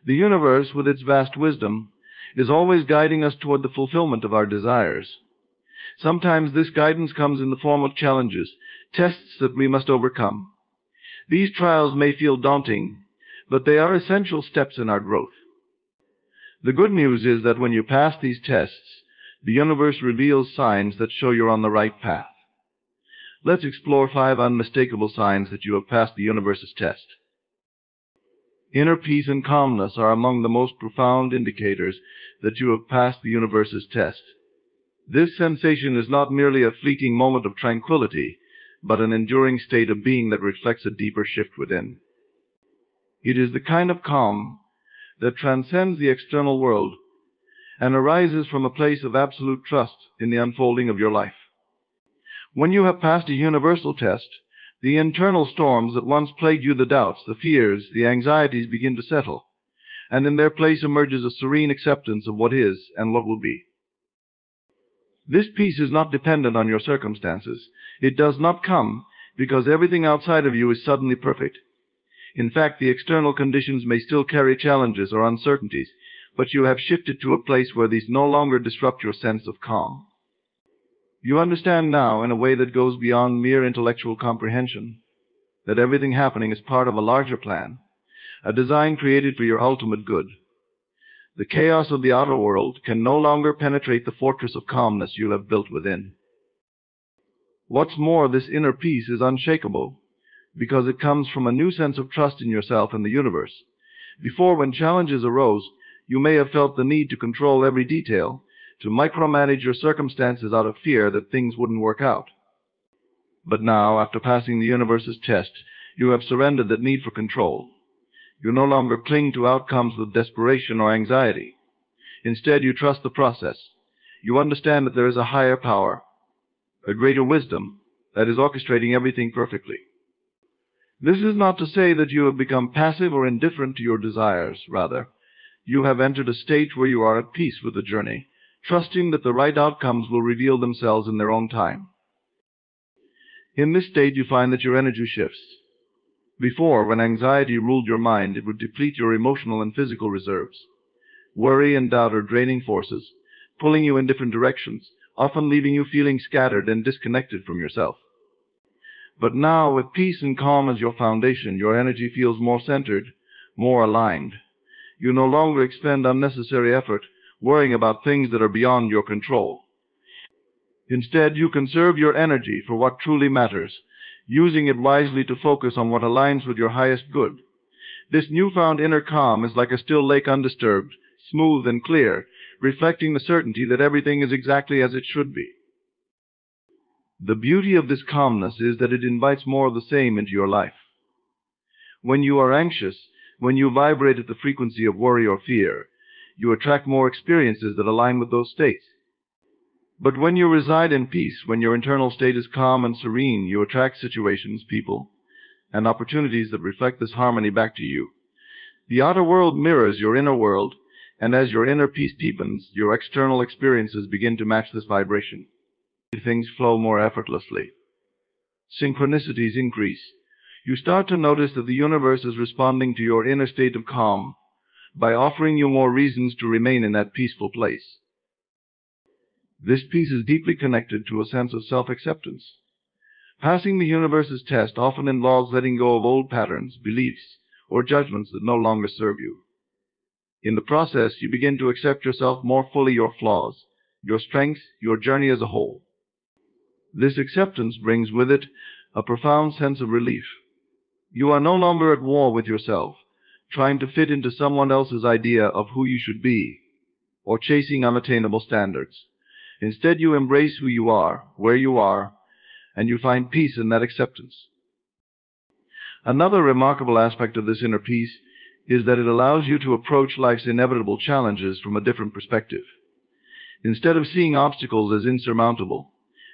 The universe, with its vast wisdom, is always guiding us toward the fulfillment of our desires. Sometimes this guidance comes in the form of challenges, tests that we must overcome. These trials may feel daunting, but they are essential steps in our growth. The good news is that when you pass these tests, the universe reveals signs that show you're on the right path. Let's explore 5 unmistakable signs that you have passed the universe's test. Inner peace and calmness are among the most profound indicators that you have passed the universe's test. This sensation is not merely a fleeting moment of tranquility, but an enduring state of being that reflects a deeper shift within. It is the kind of calm that transcends the external world and arises from a place of absolute trust in the unfolding of your life. When you have passed a universal test, the internal storms that once plagued you, the doubts, the fears, the anxieties, begin to settle, and in their place emerges a serene acceptance of what is and what will be. This peace is not dependent on your circumstances. It does not come because everything outside of you is suddenly perfect. In fact, the external conditions may still carry challenges or uncertainties, but you have shifted to a place where these no longer disrupt your sense of calm. You understand now, in a way that goes beyond mere intellectual comprehension, that everything happening is part of a larger plan, a design created for your ultimate good. The chaos of the outer world can no longer penetrate the fortress of calmness you have built within. What's more, this inner peace is unshakable, because it comes from a new sense of trust in yourself and the universe. Before, when challenges arose, you may have felt the need to control every detail, to micromanage your circumstances out of fear that things wouldn't work out. But now, after passing the universe's test, you have surrendered that need for control. You no longer cling to outcomes with desperation or anxiety. Instead, you trust the process. You understand that there is a higher power, a greater wisdom, that is orchestrating everything perfectly. This is not to say that you have become passive or indifferent to your desires. Rather, you have entered a state where you are at peace with the journey, trusting that the right outcomes will reveal themselves in their own time. In this state, you find that your energy shifts. Before, when anxiety ruled your mind, it would deplete your emotional and physical reserves. Worry and doubt are draining forces, pulling you in different directions, often leaving you feeling scattered and disconnected from yourself. But now, with peace and calm as your foundation, your energy feels more centered, more aligned. You no longer expend unnecessary effort worrying about things that are beyond your control. Instead, you conserve your energy for what truly matters, using it wisely to focus on what aligns with your highest good. This newfound inner calm is like a still lake, undisturbed, smooth and clear, reflecting the certainty that everything is exactly as it should be. The beauty of this calmness is that it invites more of the same into your life. When you are anxious, when you vibrate at the frequency of worry or fear, you attract more experiences that align with those states. But when you reside in peace, when your internal state is calm and serene, you attract situations, people, and opportunities that reflect this harmony back to you. The outer world mirrors your inner world, and as your inner peace deepens, your external experiences begin to match this vibration. Things flow more effortlessly. Synchronicities increase. You start to notice that the universe is responding to your inner state of calm by offering you more reasons to remain in that peaceful place. This peace is deeply connected to a sense of self-acceptance. Passing the universe's test often involves letting go of old patterns, beliefs, or judgments that no longer serve you. In the process, you begin to accept yourself more fully, your flaws, your strengths, your journey as a whole. This acceptance brings with it a profound sense of relief. You are no longer at war with yourself, trying to fit into someone else's idea of who you should be, or chasing unattainable standards. Instead, you embrace who you are, where you are, and you find peace in that acceptance. Another remarkable aspect of this inner peace is that it allows you to approach life's inevitable challenges from a different perspective. Instead of seeing obstacles as insurmountable,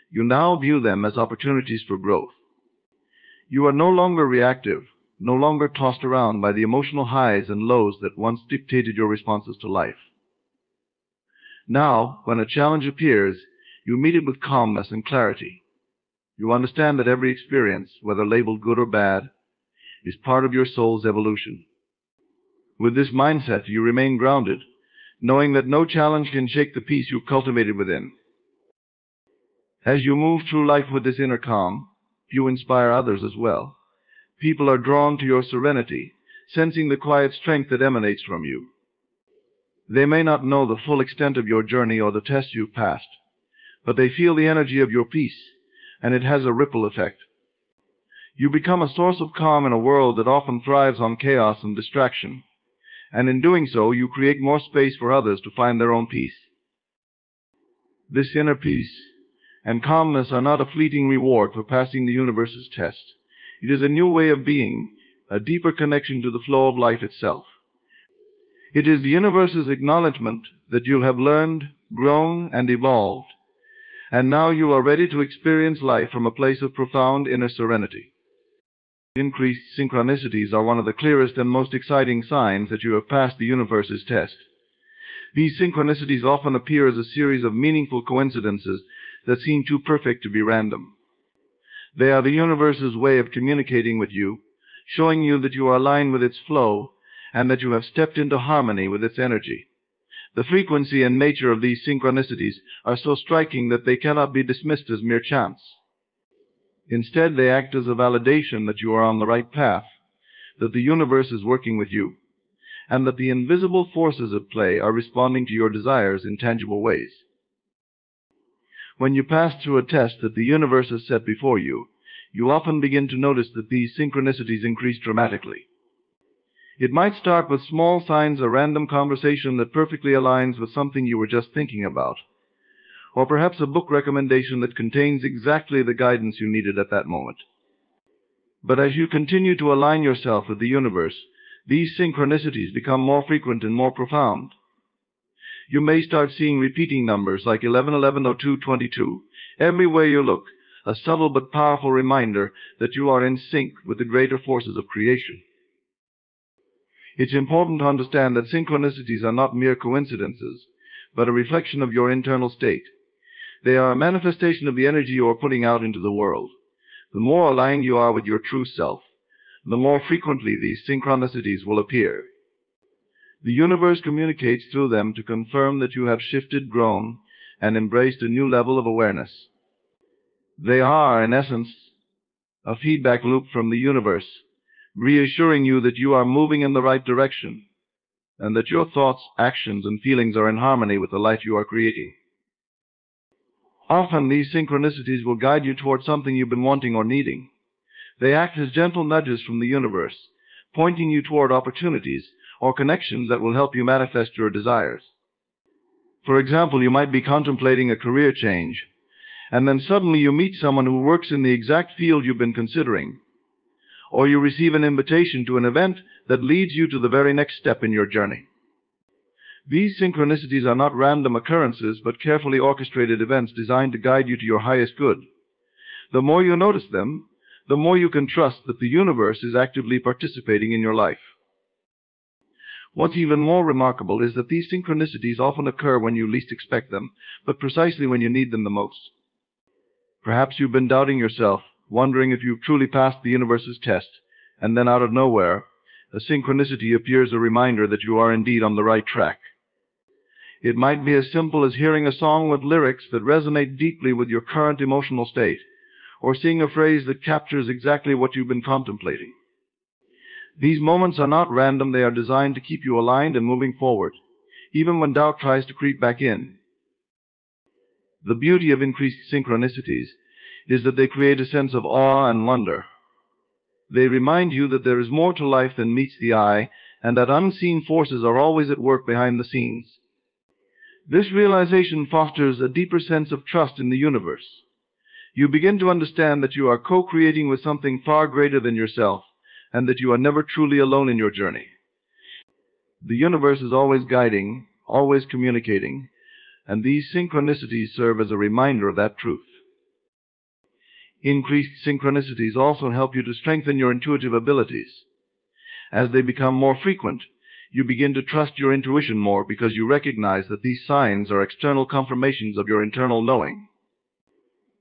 you now view them as opportunities for growth. You are no longer reactive, no longer tossed around by the emotional highs and lows that once dictated your responses to life. Now, when a challenge appears, you meet it with calmness and clarity. You understand that every experience, whether labeled good or bad, is part of your soul's evolution. With this mindset, you remain grounded, knowing that no challenge can shake the peace you've cultivated within. As you move through life with this inner calm, you inspire others as well. People are drawn to your serenity, sensing the quiet strength that emanates from you. They may not know the full extent of your journey or the tests you've passed, but they feel the energy of your peace, and it has a ripple effect. You become a source of calm in a world that often thrives on chaos and distraction, and in doing so, you create more space for others to find their own peace. This inner peace and calmness are not a fleeting reward for passing the universe's test. It is a new way of being, a deeper connection to the flow of life itself. It is the universe's acknowledgement that you have learned, grown, and evolved, and now you are ready to experience life from a place of profound inner serenity. Increased synchronicities are one of the clearest and most exciting signs that you have passed the universe's test. These synchronicities often appear as a series of meaningful coincidences that seem too perfect to be random. They are the universe's way of communicating with you, showing you that you are aligned with its flow and that you have stepped into harmony with its energy. The frequency and nature of these synchronicities are so striking that they cannot be dismissed as mere chance. Instead, they act as a validation that you are on the right path, that the universe is working with you, and that the invisible forces at play are responding to your desires in tangible ways. When you pass through a test that the universe has set before you, you often begin to notice that these synchronicities increase dramatically. It might start with small signs, a random conversation that perfectly aligns with something you were just thinking about, or perhaps a book recommendation that contains exactly the guidance you needed at that moment. But as you continue to align yourself with the universe, these synchronicities become more frequent and more profound. You may start seeing repeating numbers like 11, 11, 02, 22. Everywhere you look, a subtle but powerful reminder that you are in sync with the greater forces of creation. It's important to understand that synchronicities are not mere coincidences, but a reflection of your internal state. They are a manifestation of the energy you are putting out into the world. The more aligned you are with your true self, the more frequently these synchronicities will appear. The universe communicates through them to confirm that you have shifted, grown, and embraced a new level of awareness. They are, in essence, a feedback loop from the universe, reassuring you that you are moving in the right direction, and that your thoughts, actions, and feelings are in harmony with the life you are creating. Often these synchronicities will guide you toward something you've been wanting or needing. They act as gentle nudges from the universe, pointing you toward opportunities or connections that will help you manifest your desires. For example, you might be contemplating a career change, and then suddenly you meet someone who works in the exact field you've been considering, or you receive an invitation to an event that leads you to the very next step in your journey. These synchronicities are not random occurrences, but carefully orchestrated events designed to guide you to your highest good. The more you notice them, the more you can trust that the universe is actively participating in your life. What's even more remarkable is that these synchronicities often occur when you least expect them, but precisely when you need them the most. Perhaps you've been doubting yourself, wondering if you've truly passed the universe's test, and then out of nowhere, a synchronicity appears, a reminder that you are indeed on the right track. It might be as simple as hearing a song with lyrics that resonate deeply with your current emotional state, or seeing a phrase that captures exactly what you've been contemplating. These moments are not random. They are designed to keep you aligned and moving forward, even when doubt tries to creep back in. The beauty of increased synchronicities is that they create a sense of awe and wonder. They remind you that there is more to life than meets the eye, and that unseen forces are always at work behind the scenes. This realization fosters a deeper sense of trust in the universe. You begin to understand that you are co-creating with something far greater than yourself, and that you are never truly alone in your journey. The universe is always guiding, always communicating, and these synchronicities serve as a reminder of that truth. Increased synchronicities also help you to strengthen your intuitive abilities. As they become more frequent, you begin to trust your intuition more because you recognize that these signs are external confirmations of your internal knowing.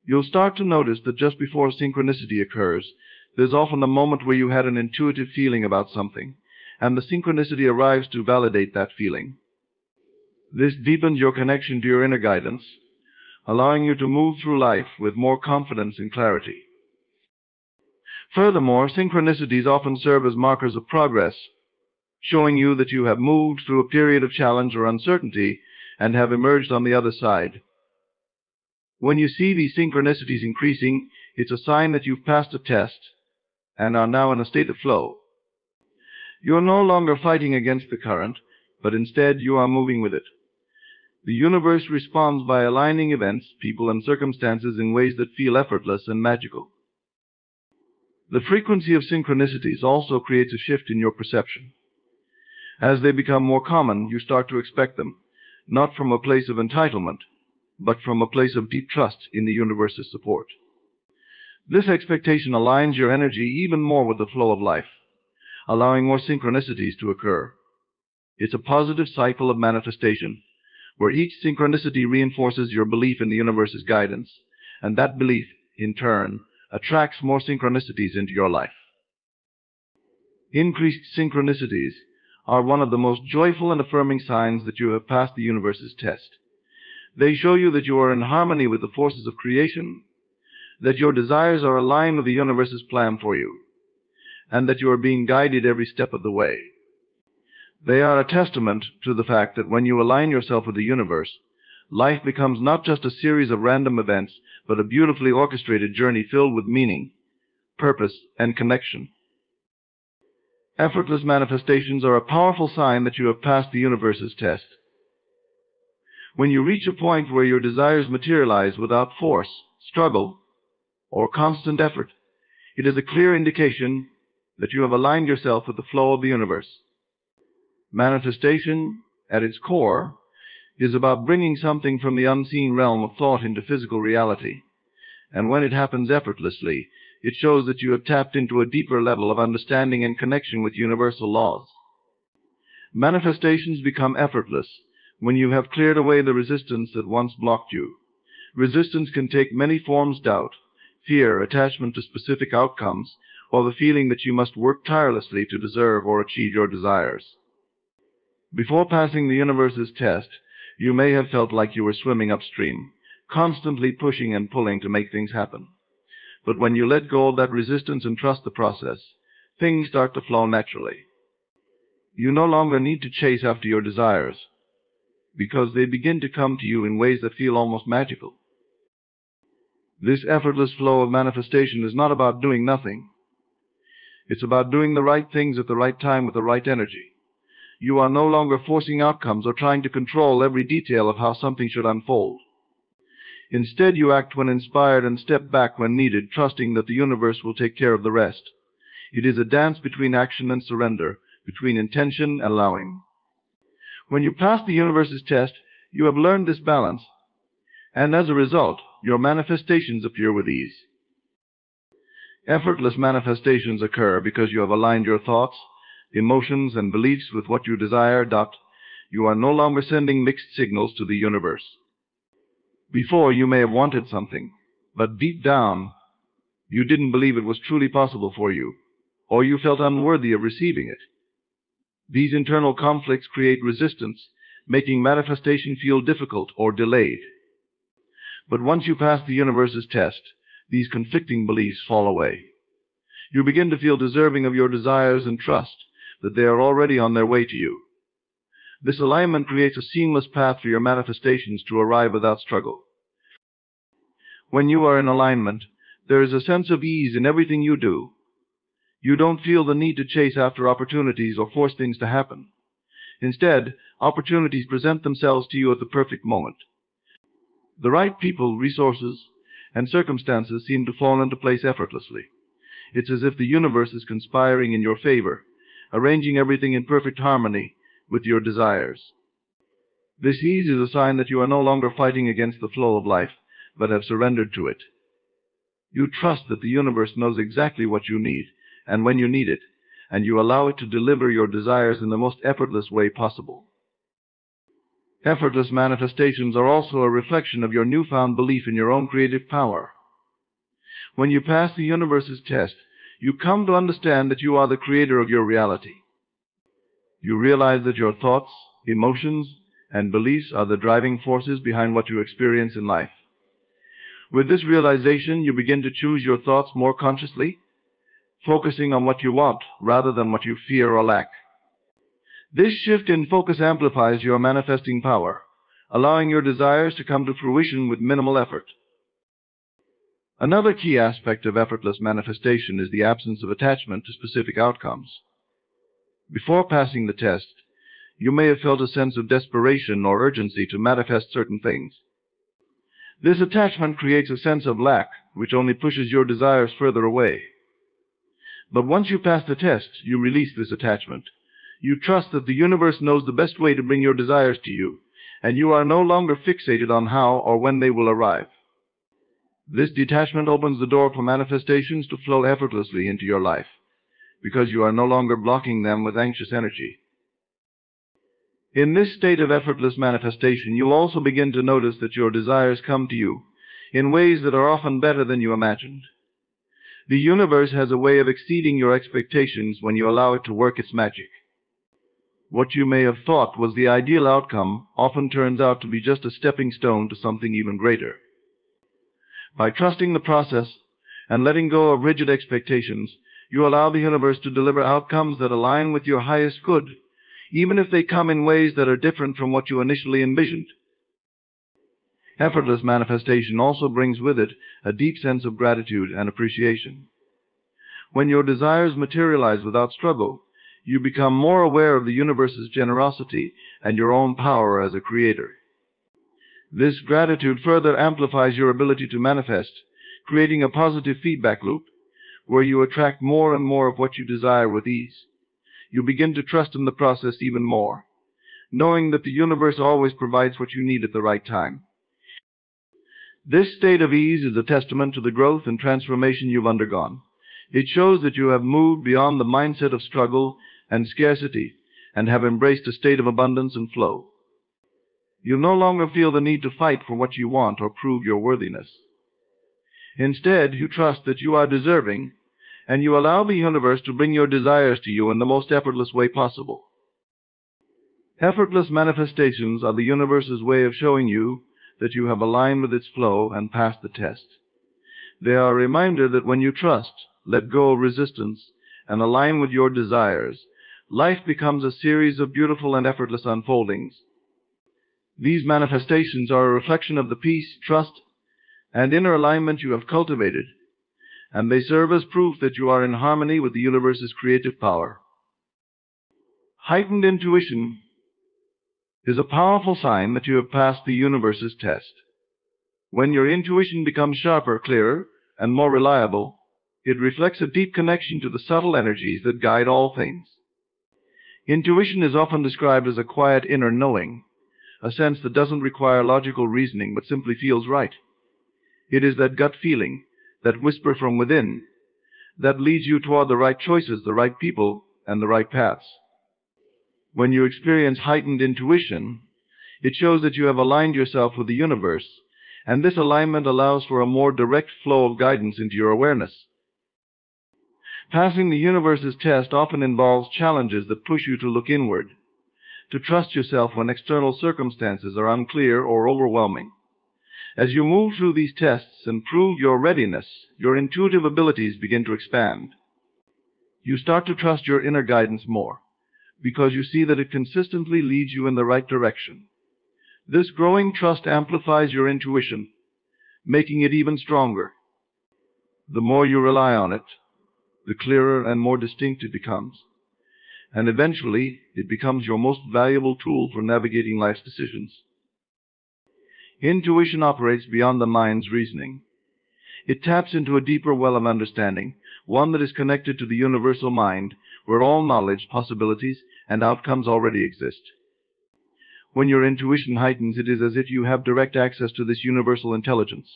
You'll start to notice that just before synchronicity occurs, there's often a moment where you had an intuitive feeling about something, and the synchronicity arrives to validate that feeling. This deepens your connection to your inner guidance, allowing you to move through life with more confidence and clarity. Furthermore, synchronicities often serve as markers of progress, showing you that you have moved through a period of challenge or uncertainty and have emerged on the other side. When you see these synchronicities increasing, it's a sign that you've passed a test and are now in a state of flow. You are no longer fighting against the current, but instead you are moving with it. The universe responds by aligning events, people, and circumstances in ways that feel effortless and magical. The frequency of synchronicities also creates a shift in your perception. As they become more common, you start to expect them, not from a place of entitlement, but from a place of deep trust in the universe's support. This expectation aligns your energy even more with the flow of life, allowing more synchronicities to occur. It's a positive cycle of manifestation, where each synchronicity reinforces your belief in the universe's guidance, and that belief, in turn, attracts more synchronicities into your life. Increased synchronicities are one of the most joyful and affirming signs that you have passed the universe's test. They show you that you are in harmony with the forces of creation, that your desires are aligned with the universe's plan for you, and that you are being guided every step of the way. They are a testament to the fact that when you align yourself with the universe, life becomes not just a series of random events, but a beautifully orchestrated journey filled with meaning, purpose, and connection. Effortless manifestations are a powerful sign that you have passed the universe's test. When you reach a point where your desires materialize without force, struggle, or constant effort, it is a clear indication that you have aligned yourself with the flow of the universe. Manifestation, at its core, is about bringing something from the unseen realm of thought into physical reality. And when it happens effortlessly, it shows that you have tapped into a deeper level of understanding and connection with universal laws. Manifestations become effortless when you have cleared away the resistance that once blocked you. Resistance can take many forms: doubt, fear, attachment to specific outcomes, or the feeling that you must work tirelessly to deserve or achieve your desires. Before passing the universe's test, you may have felt like you were swimming upstream, constantly pushing and pulling to make things happen. But when you let go of that resistance and trust the process, things start to flow naturally. You no longer need to chase after your desires, because they begin to come to you in ways that feel almost magical. This effortless flow of manifestation is not about doing nothing. It's about doing the right things at the right time with the right energy. You are no longer forcing outcomes or trying to control every detail of how something should unfold. Instead, you act when inspired and step back when needed, trusting that the universe will take care of the rest. It is a dance between action and surrender, between intention and allowing. When you pass the universe's test, you have learned this balance, and as a result, your manifestations appear with ease. Effortless manifestations occur because you have aligned your thoughts, emotions, and beliefs with what you desire. You are no longer sending mixed signals to the universe. Before, you may have wanted something, but deep down, you didn't believe it was truly possible for you, or you felt unworthy of receiving it. These internal conflicts create resistance, making manifestation feel difficult or delayed. But once you pass the universe's test, these conflicting beliefs fall away. You begin to feel deserving of your desires and trust that they are already on their way to you. This alignment creates a seamless path for your manifestations to arrive without struggle. When you are in alignment, there is a sense of ease in everything you do. You don't feel the need to chase after opportunities or force things to happen. Instead, opportunities present themselves to you at the perfect moment. The right people, resources, and circumstances seem to fall into place effortlessly. It's as if the universe is conspiring in your favor, arranging everything in perfect harmony with your desires. This ease is a sign that you are no longer fighting against the flow of life, but have surrendered to it. You trust that the universe knows exactly what you need, and when you need it, and you allow it to deliver your desires in the most effortless way possible. Effortless manifestations are also a reflection of your newfound belief in your own creative power. When you pass the universe's test, you come to understand that you are the creator of your reality. You realize that your thoughts, emotions, and beliefs are the driving forces behind what you experience in life. With this realization, you begin to choose your thoughts more consciously, focusing on what you want rather than what you fear or lack. This shift in focus amplifies your manifesting power, allowing your desires to come to fruition with minimal effort. Another key aspect of effortless manifestation is the absence of attachment to specific outcomes. Before passing the test, you may have felt a sense of desperation or urgency to manifest certain things. This attachment creates a sense of lack, which only pushes your desires further away. But once you pass the test, you release this attachment. You trust that the universe knows the best way to bring your desires to you, and you are no longer fixated on how or when they will arrive. This detachment opens the door for manifestations to flow effortlessly into your life, because you are no longer blocking them with anxious energy. In this state of effortless manifestation, you also begin to notice that your desires come to you in ways that are often better than you imagined. The universe has a way of exceeding your expectations when you allow it to work its magic. What you may have thought was the ideal outcome often turns out to be just a stepping stone to something even greater. By trusting the process and letting go of rigid expectations, you allow the universe to deliver outcomes that align with your highest good, even if they come in ways that are different from what you initially envisioned. Effortless manifestation also brings with it a deep sense of gratitude and appreciation. When your desires materialize without struggle, you become more aware of the universe's generosity and your own power as a creator. This gratitude further amplifies your ability to manifest, creating a positive feedback loop where you attract more and more of what you desire with ease. You begin to trust in the process even more, knowing that the universe always provides what you need at the right time. This state of ease is a testament to the growth and transformation you've undergone. It shows that you have moved beyond the mindset of struggle and scarcity and have embraced a state of abundance and flow. You no longer feel the need to fight for what you want or prove your worthiness. Instead, you trust that you are deserving, and you allow the universe to bring your desires to you in the most effortless way possible. Effortless manifestations are the universe's way of showing you that you have aligned with its flow and passed the test. They are a reminder that when you trust, let go of resistance, and align with your desires, life becomes a series of beautiful and effortless unfoldings. These manifestations are a reflection of the peace, trust, and inner alignment you have cultivated, and they serve as proof that you are in harmony with the universe's creative power. Heightened intuition is a powerful sign that you have passed the universe's test. When your intuition becomes sharper, clearer, and more reliable, it reflects a deep connection to the subtle energies that guide all things. Intuition is often described as a quiet inner knowing, a sense that doesn't require logical reasoning but simply feels right. It is that gut feeling, that whisper from within, that leads you toward the right choices, the right people, and the right paths. When you experience heightened intuition, it shows that you have aligned yourself with the universe, and this alignment allows for a more direct flow of guidance into your awareness. Passing the universe's test often involves challenges that push you to look inward, to trust yourself when external circumstances are unclear or overwhelming. As you move through these tests and prove your readiness, your intuitive abilities begin to expand. You start to trust your inner guidance more, because you see that it consistently leads you in the right direction. This growing trust amplifies your intuition, making it even stronger. The more you rely on it, the clearer and more distinct it becomes, and eventually it becomes your most valuable tool for navigating life's decisions. Intuition operates beyond the mind's reasoning. It taps into a deeper well of understanding, one that is connected to the universal mind, where all knowledge, possibilities, and outcomes already exist. When your intuition heightens, it is as if you have direct access to this universal intelligence.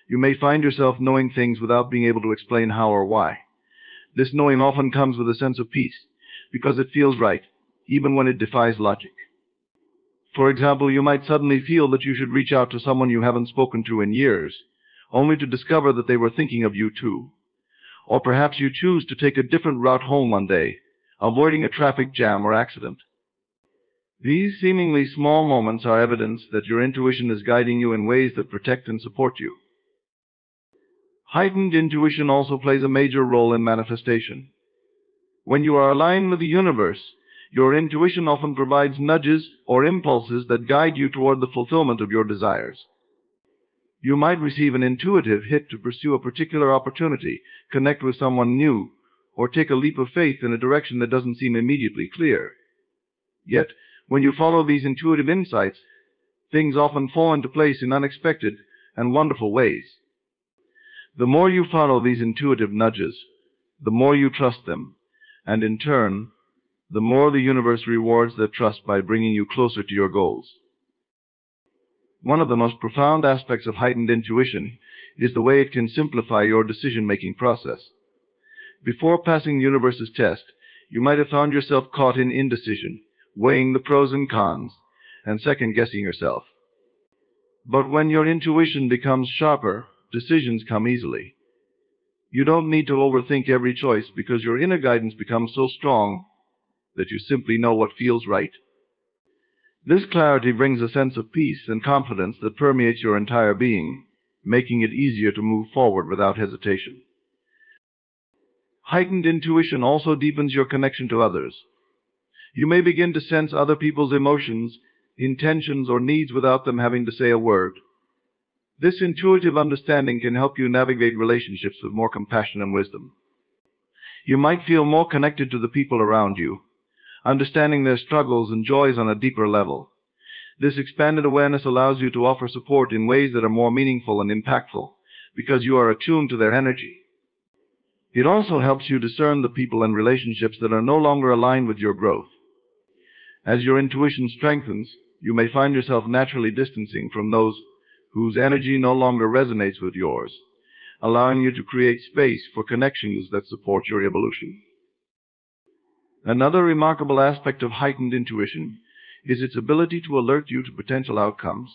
You may find yourself knowing things without being able to explain how or why. This knowing often comes with a sense of peace, because it feels right, even when it defies logic. For example, you might suddenly feel that you should reach out to someone you haven't spoken to in years, only to discover that they were thinking of you too. Or perhaps you choose to take a different route home one day, avoiding a traffic jam or accident. These seemingly small moments are evidence that your intuition is guiding you in ways that protect and support you. Heightened intuition also plays a major role in manifestation. When you are aligned with the universe, your intuition often provides nudges or impulses that guide you toward the fulfillment of your desires. You might receive an intuitive hit to pursue a particular opportunity, connect with someone new, or take a leap of faith in a direction that doesn't seem immediately clear. Yet, when you follow these intuitive insights, things often fall into place in unexpected and wonderful ways. The more you follow these intuitive nudges, the more you trust them, and in turn, the more the universe rewards that trust by bringing you closer to your goals. One of the most profound aspects of heightened intuition is the way it can simplify your decision-making process. Before passing the universe's test, you might have found yourself caught in indecision, weighing the pros and cons, and second-guessing yourself. But when your intuition becomes sharper, decisions come easily. You don't need to overthink every choice because your inner guidance becomes so strong that you simply know what feels right. This clarity brings a sense of peace and confidence that permeates your entire being, making it easier to move forward without hesitation. Heightened intuition also deepens your connection to others. You may begin to sense other people's emotions, intentions, or needs without them having to say a word. This intuitive understanding can help you navigate relationships with more compassion and wisdom. You might feel more connected to the people around you, understanding their struggles and joys on a deeper level. This expanded awareness allows you to offer support in ways that are more meaningful and impactful, because you are attuned to their energy. It also helps you discern the people and relationships that are no longer aligned with your growth. As your intuition strengthens, you may find yourself naturally distancing from those whose energy no longer resonates with yours, allowing you to create space for connections that support your evolution. Another remarkable aspect of heightened intuition is its ability to alert you to potential outcomes.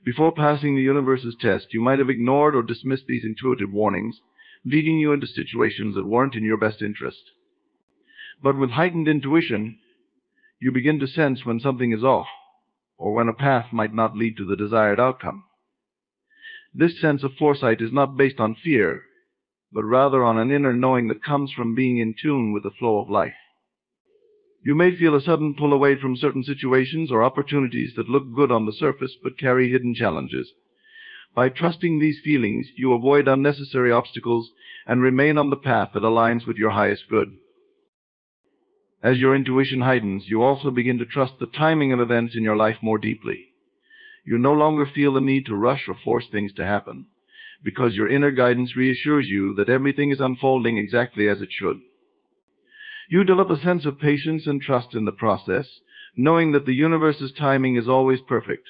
Before passing the universe's test, you might have ignored or dismissed these intuitive warnings, leading you into situations that weren't in your best interest. But with heightened intuition, you begin to sense when something is off, or when a path might not lead to the desired outcome. This sense of foresight is not based on fear, but rather on an inner knowing that comes from being in tune with the flow of life. You may feel a sudden pull away from certain situations or opportunities that look good on the surface but carry hidden challenges. By trusting these feelings, you avoid unnecessary obstacles and remain on the path that aligns with your highest good. As your intuition heightens, you also begin to trust the timing of events in your life more deeply. You no longer feel the need to rush or force things to happen, because your inner guidance reassures you that everything is unfolding exactly as it should. You develop a sense of patience and trust in the process, knowing that the universe's timing is always perfect.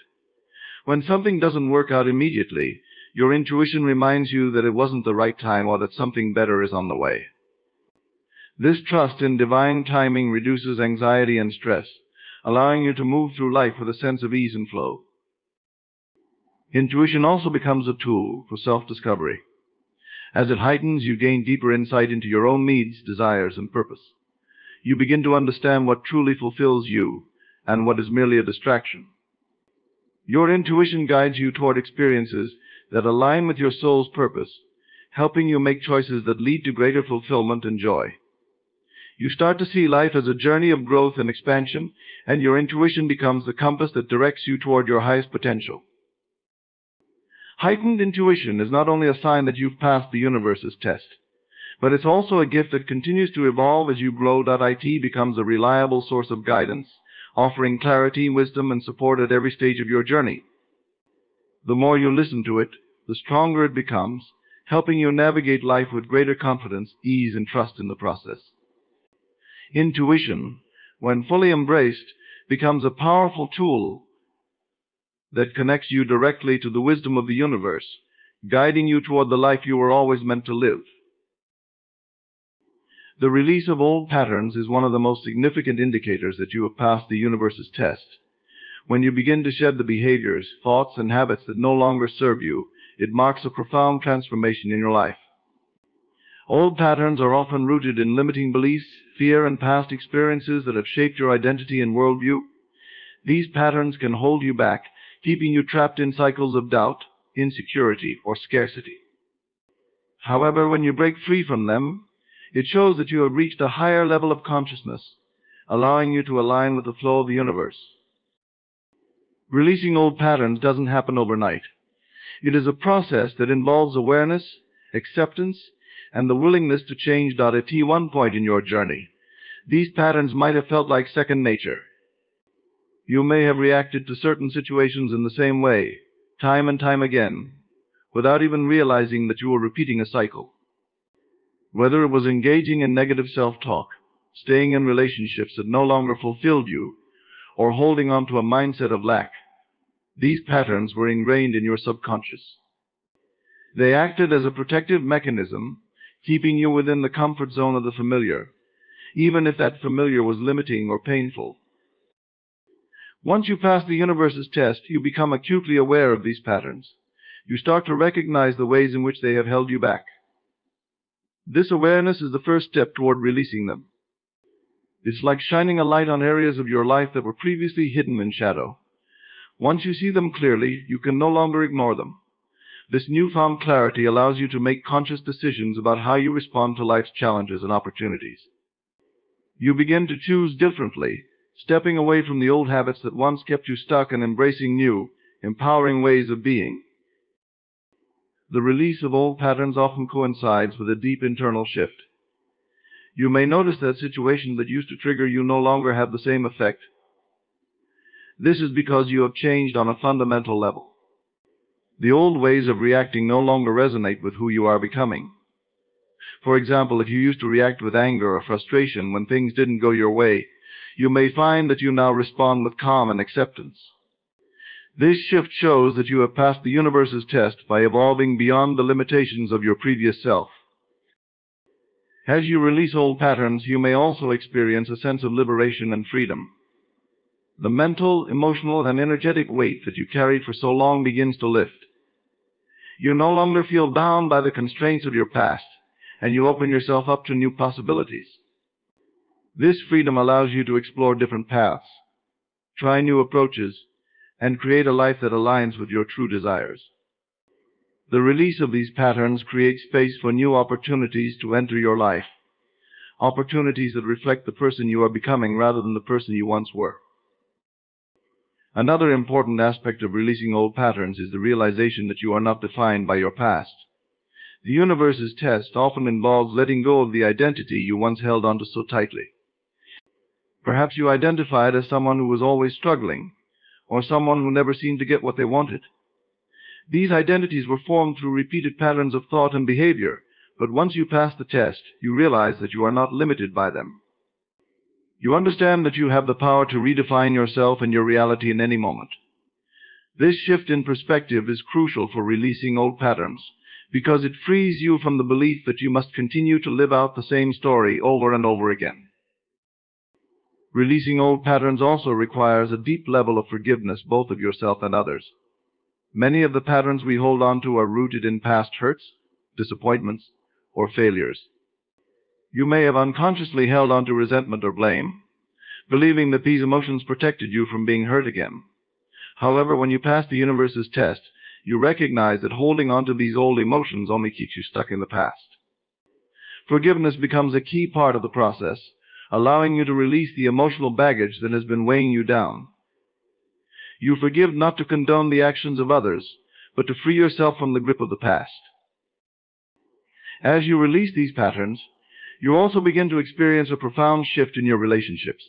When something doesn't work out immediately, your intuition reminds you that it wasn't the right time or that something better is on the way. This trust in divine timing reduces anxiety and stress, allowing you to move through life with a sense of ease and flow. Intuition also becomes a tool for self-discovery. As it heightens, you gain deeper insight into your own needs, desires, and purpose. You begin to understand what truly fulfills you and what is merely a distraction. Your intuition guides you toward experiences that align with your soul's purpose, helping you make choices that lead to greater fulfillment and joy. You start to see life as a journey of growth and expansion, and your intuition becomes the compass that directs you toward your highest potential. Heightened intuition is not only a sign that you've passed the universe's test, but it's also a gift that continues to evolve as you grow. It becomes a reliable source of guidance, offering clarity, wisdom, and support at every stage of your journey. The more you listen to it, the stronger it becomes, helping you navigate life with greater confidence, ease, and trust in the process. Intuition, when fully embraced, becomes a powerful tool that connects you directly to the wisdom of the universe, guiding you toward the life you were always meant to live. The release of old patterns is one of the most significant indicators that you have passed the universe's test. When you begin to shed the behaviors, thoughts, and habits that no longer serve you, it marks a profound transformation in your life. Old patterns are often rooted in limiting beliefs, fear, and past experiences that have shaped your identity and worldview. These patterns can hold you back, keeping you trapped in cycles of doubt, insecurity, or scarcity. However, when you break free from them, it shows that you have reached a higher level of consciousness, allowing you to align with the flow of the universe. Releasing old patterns doesn't happen overnight. It is a process that involves awareness, acceptance, and the willingness to change. At one point in your journey, these patterns might have felt like second nature. You may have reacted to certain situations in the same way, time and time again, without even realizing that you were repeating a cycle. Whether it was engaging in negative self-talk, staying in relationships that no longer fulfilled you, or holding on to a mindset of lack, these patterns were ingrained in your subconscious. They acted as a protective mechanism, keeping you within the comfort zone of the familiar, even if that familiar was limiting or painful. Once you pass the universe's test, you become acutely aware of these patterns. You start to recognize the ways in which they have held you back. This awareness is the first step toward releasing them. It's like shining a light on areas of your life that were previously hidden in shadow. Once you see them clearly, you can no longer ignore them. This newfound clarity allows you to make conscious decisions about how you respond to life's challenges and opportunities. You begin to choose differently, stepping away from the old habits that once kept you stuck and embracing new, empowering ways of being. The release of old patterns often coincides with a deep internal shift. You may notice that situations that used to trigger you no longer have the same effect. This is because you have changed on a fundamental level. The old ways of reacting no longer resonate with who you are becoming. For example, if you used to react with anger or frustration when things didn't go your way, you may find that you now respond with calm and acceptance. This shift shows that you have passed the universe's test by evolving beyond the limitations of your previous self. As you release old patterns, you may also experience a sense of liberation and freedom. The mental, emotional, and energetic weight that you carried for so long begins to lift. You no longer feel bound by the constraints of your past, and you open yourself up to new possibilities. This freedom allows you to explore different paths, try new approaches, and create a life that aligns with your true desires. The release of these patterns creates space for new opportunities to enter your life, opportunities that reflect the person you are becoming rather than the person you once were. Another important aspect of releasing old patterns is the realization that you are not defined by your past. The universe's test often involves letting go of the identity you once held onto so tightly. Perhaps you identified as someone who was always struggling, or someone who never seemed to get what they wanted. These identities were formed through repeated patterns of thought and behavior, but once you pass the test, you realize that you are not limited by them. You understand that you have the power to redefine yourself and your reality in any moment. This shift in perspective is crucial for releasing old patterns, because it frees you from the belief that you must continue to live out the same story over and over again. Releasing old patterns also requires a deep level of forgiveness, both of yourself and others. Many of the patterns we hold on to are rooted in past hurts, disappointments, or failures. You may have unconsciously held on to resentment or blame, believing that these emotions protected you from being hurt again. However, when you pass the universe's test, you recognize that holding on to these old emotions only keeps you stuck in the past. Forgiveness becomes a key part of the process, allowing you to release the emotional baggage that has been weighing you down. You forgive not to condone the actions of others, but to free yourself from the grip of the past. As you release these patterns, you also begin to experience a profound shift in your relationships.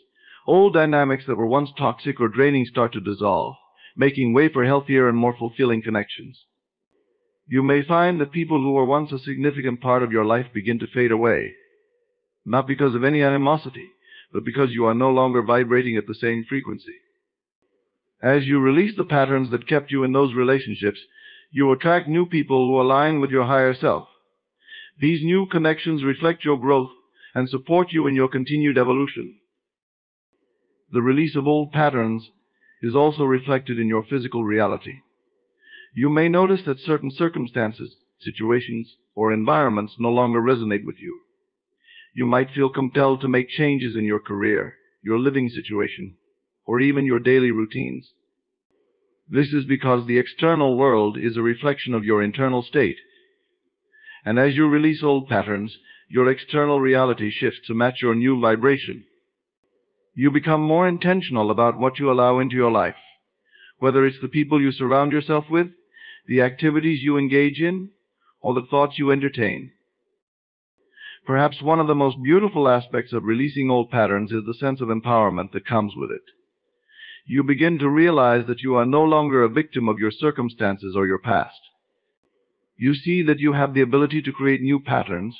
Old dynamics that were once toxic or draining start to dissolve, making way for healthier and more fulfilling connections. You may find that people who were once a significant part of your life begin to fade away, not because of any animosity, but because you are no longer vibrating at the same frequency. As you release the patterns that kept you in those relationships, you attract new people who align with your higher self. These new connections reflect your growth and support you in your continued evolution. The release of old patterns is also reflected in your physical reality. You may notice that certain circumstances, situations, or environments no longer resonate with you. You might feel compelled to make changes in your career, your living situation, or even your daily routines. This is because the external world is a reflection of your internal state. And as you release old patterns, your external reality shifts to match your new vibration. You become more intentional about what you allow into your life, whether it's the people you surround yourself with, the activities you engage in, or the thoughts you entertain. Perhaps one of the most beautiful aspects of releasing old patterns is the sense of empowerment that comes with it. You begin to realize that you are no longer a victim of your circumstances or your past. You see that you have the ability to create new patterns,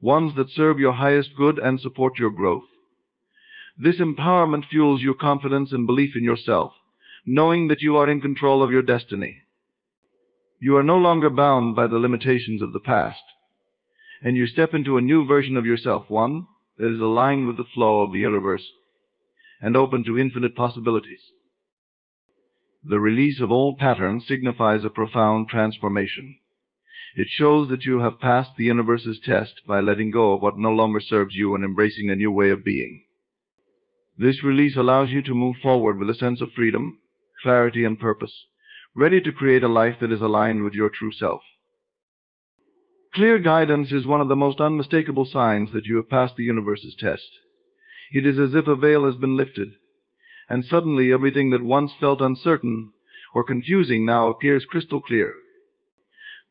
ones that serve your highest good and support your growth. This empowerment fuels your confidence and belief in yourself, knowing that you are in control of your destiny. You are no longer bound by the limitations of the past, and you step into a new version of yourself, one that is aligned with the flow of the universe and open to infinite possibilities. The release of old patterns signifies a profound transformation. It shows that you have passed the universe's test by letting go of what no longer serves you and embracing a new way of being. This release allows you to move forward with a sense of freedom, clarity, and purpose, ready to create a life that is aligned with your true self. Clear guidance is one of the most unmistakable signs that you have passed the universe's test. It is as if a veil has been lifted, and suddenly everything that once felt uncertain or confusing now appears crystal clear.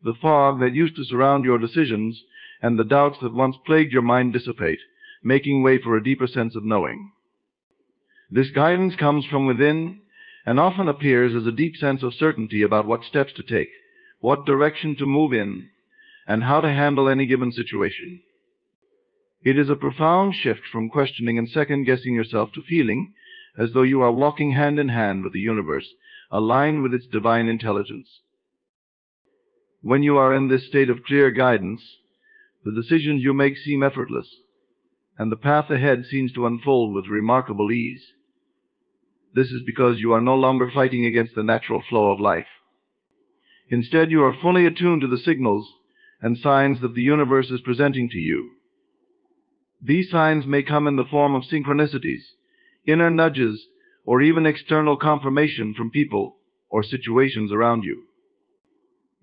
The fog that used to surround your decisions and the doubts that once plagued your mind dissipate, making way for a deeper sense of knowing. This guidance comes from within and often appears as a deep sense of certainty about what steps to take, what direction to move in, and how to handle any given situation. It is a profound shift from questioning and second-guessing yourself to feeling as though you are walking hand in hand with the universe, aligned with its divine intelligence. When you are in this state of clear guidance, the decisions you make seem effortless, and the path ahead seems to unfold with remarkable ease. This is because you are no longer fighting against the natural flow of life. Instead, you are fully attuned to the signals and signs that the universe is presenting to you. These signs may come in the form of synchronicities, inner nudges, or even external confirmation from people or situations around you.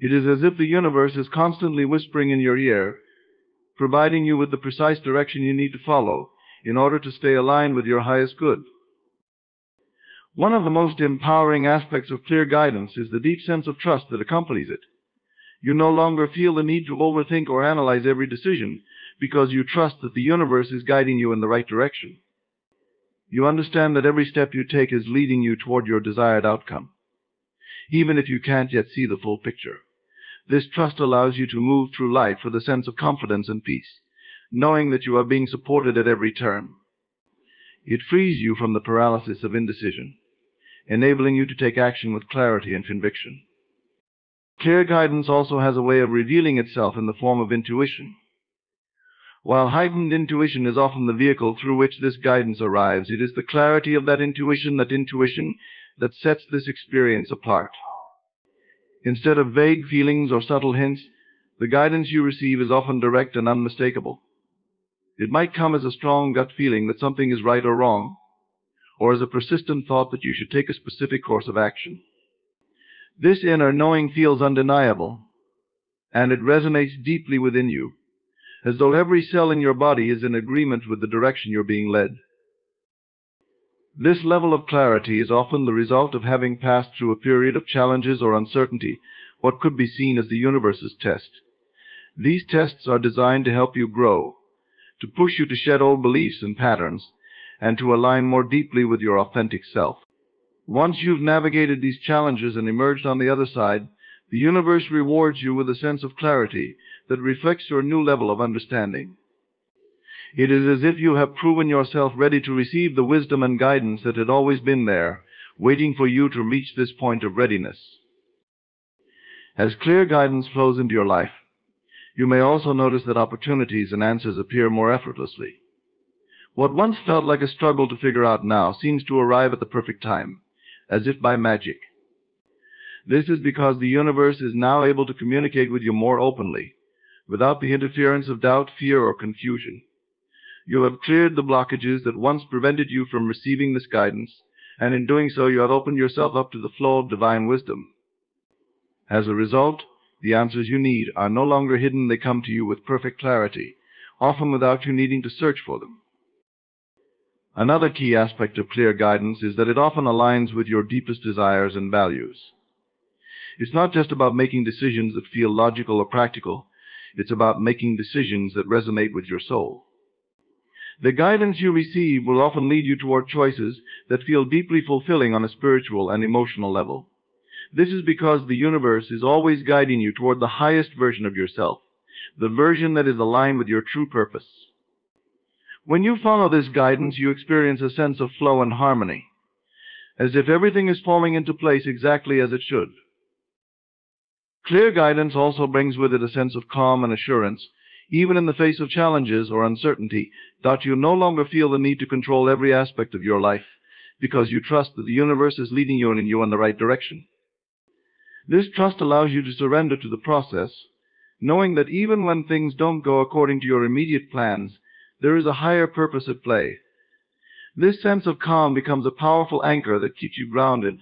It is as if the universe is constantly whispering in your ear, providing you with the precise direction you need to follow in order to stay aligned with your highest good. One of the most empowering aspects of clear guidance is the deep sense of trust that accompanies it. You no longer feel the need to overthink or analyze every decision because you trust that the universe is guiding you in the right direction. You understand that every step you take is leading you toward your desired outcome, even if you can't yet see the full picture. This trust allows you to move through life with a sense of confidence and peace, knowing that you are being supported at every turn. It frees you from the paralysis of indecision, enabling you to take action with clarity and conviction. Clear guidance also has a way of revealing itself in the form of intuition. While heightened intuition is often the vehicle through which this guidance arrives, it is the clarity of that intuition that sets this experience apart. Instead of vague feelings or subtle hints, the guidance you receive is often direct and unmistakable. It might come as a strong gut feeling that something is right or wrong, or as a persistent thought that you should take a specific course of action. This inner knowing feels undeniable, and it resonates deeply within you, as though every cell in your body is in agreement with the direction you're being led. This level of clarity is often the result of having passed through a period of challenges or uncertainty, what could be seen as the universe's test. These tests are designed to help you grow, to push you to shed old beliefs and patterns, and to align more deeply with your authentic self. Once you've navigated these challenges and emerged on the other side, the universe rewards you with a sense of clarity that reflects your new level of understanding. It is as if you have proven yourself ready to receive the wisdom and guidance that had always been there, waiting for you to reach this point of readiness. As clear guidance flows into your life, you may also notice that opportunities and answers appear more effortlessly. What once felt like a struggle to figure out now seems to arrive at the perfect time, as if by magic. This is because the universe is now able to communicate with you more openly, without the interference of doubt, fear, or confusion. You have cleared the blockages that once prevented you from receiving this guidance, and in doing so you have opened yourself up to the flow of divine wisdom. As a result, the answers you need are no longer hidden. They come to you with perfect clarity, often without you needing to search for them. Another key aspect of clear guidance is that it often aligns with your deepest desires and values. It's not just about making decisions that feel logical or practical. It's about making decisions that resonate with your soul. The guidance you receive will often lead you toward choices that feel deeply fulfilling on a spiritual and emotional level. This is because the universe is always guiding you toward the highest version of yourself, the version that is aligned with your true purpose. When you follow this guidance, you experience a sense of flow and harmony, as if everything is falling into place exactly as it should. Clear guidance also brings with it a sense of calm and assurance, even in the face of challenges or uncertainty, that you no longer feel the need to control every aspect of your life, because you trust that the universe is leading you in the right direction. This trust allows you to surrender to the process, knowing that even when things don't go according to your immediate plans, there is a higher purpose at play. This sense of calm becomes a powerful anchor that keeps you grounded,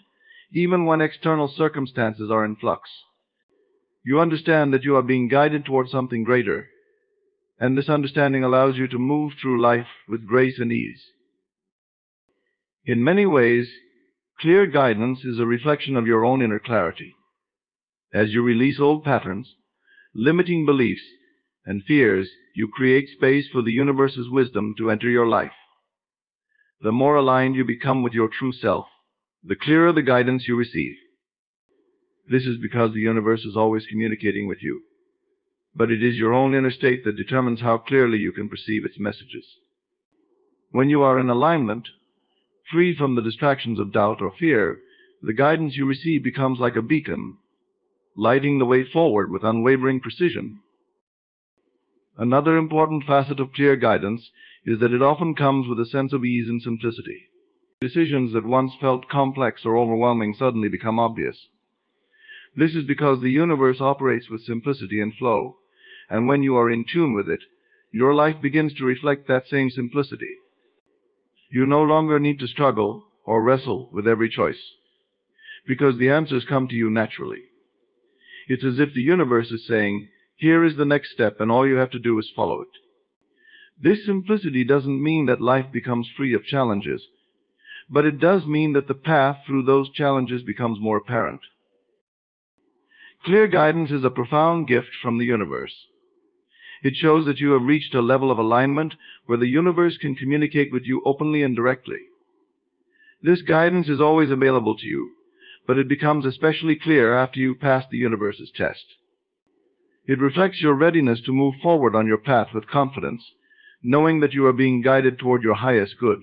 even when external circumstances are in flux. You understand that you are being guided toward something greater, and this understanding allows you to move through life with grace and ease. In many ways, clear guidance is a reflection of your own inner clarity. As you release old patterns, limiting beliefs, and fears, you create space for the universe's wisdom to enter your life. The more aligned you become with your true self, the clearer the guidance you receive. This is because the universe is always communicating with you, but it is your own inner state that determines how clearly you can perceive its messages. When you are in alignment, free from the distractions of doubt or fear, the guidance you receive becomes like a beacon, lighting the way forward with unwavering precision. Another important facet of clear guidance is that it often comes with a sense of ease and simplicity. Decisions that once felt complex or overwhelming suddenly become obvious. This is because the universe operates with simplicity and flow, and when you are in tune with it, your life begins to reflect that same simplicity. You no longer need to struggle or wrestle with every choice, because the answers come to you naturally. It's as if the universe is saying, "Here is the next step, and all you have to do is follow it." This simplicity doesn't mean that life becomes free of challenges, but it does mean that the path through those challenges becomes more apparent. Clear guidance is a profound gift from the universe. It shows that you have reached a level of alignment where the universe can communicate with you openly and directly. This guidance is always available to you, but it becomes especially clear after you pass the universe's test. It reflects your readiness to move forward on your path with confidence, knowing that you are being guided toward your highest good.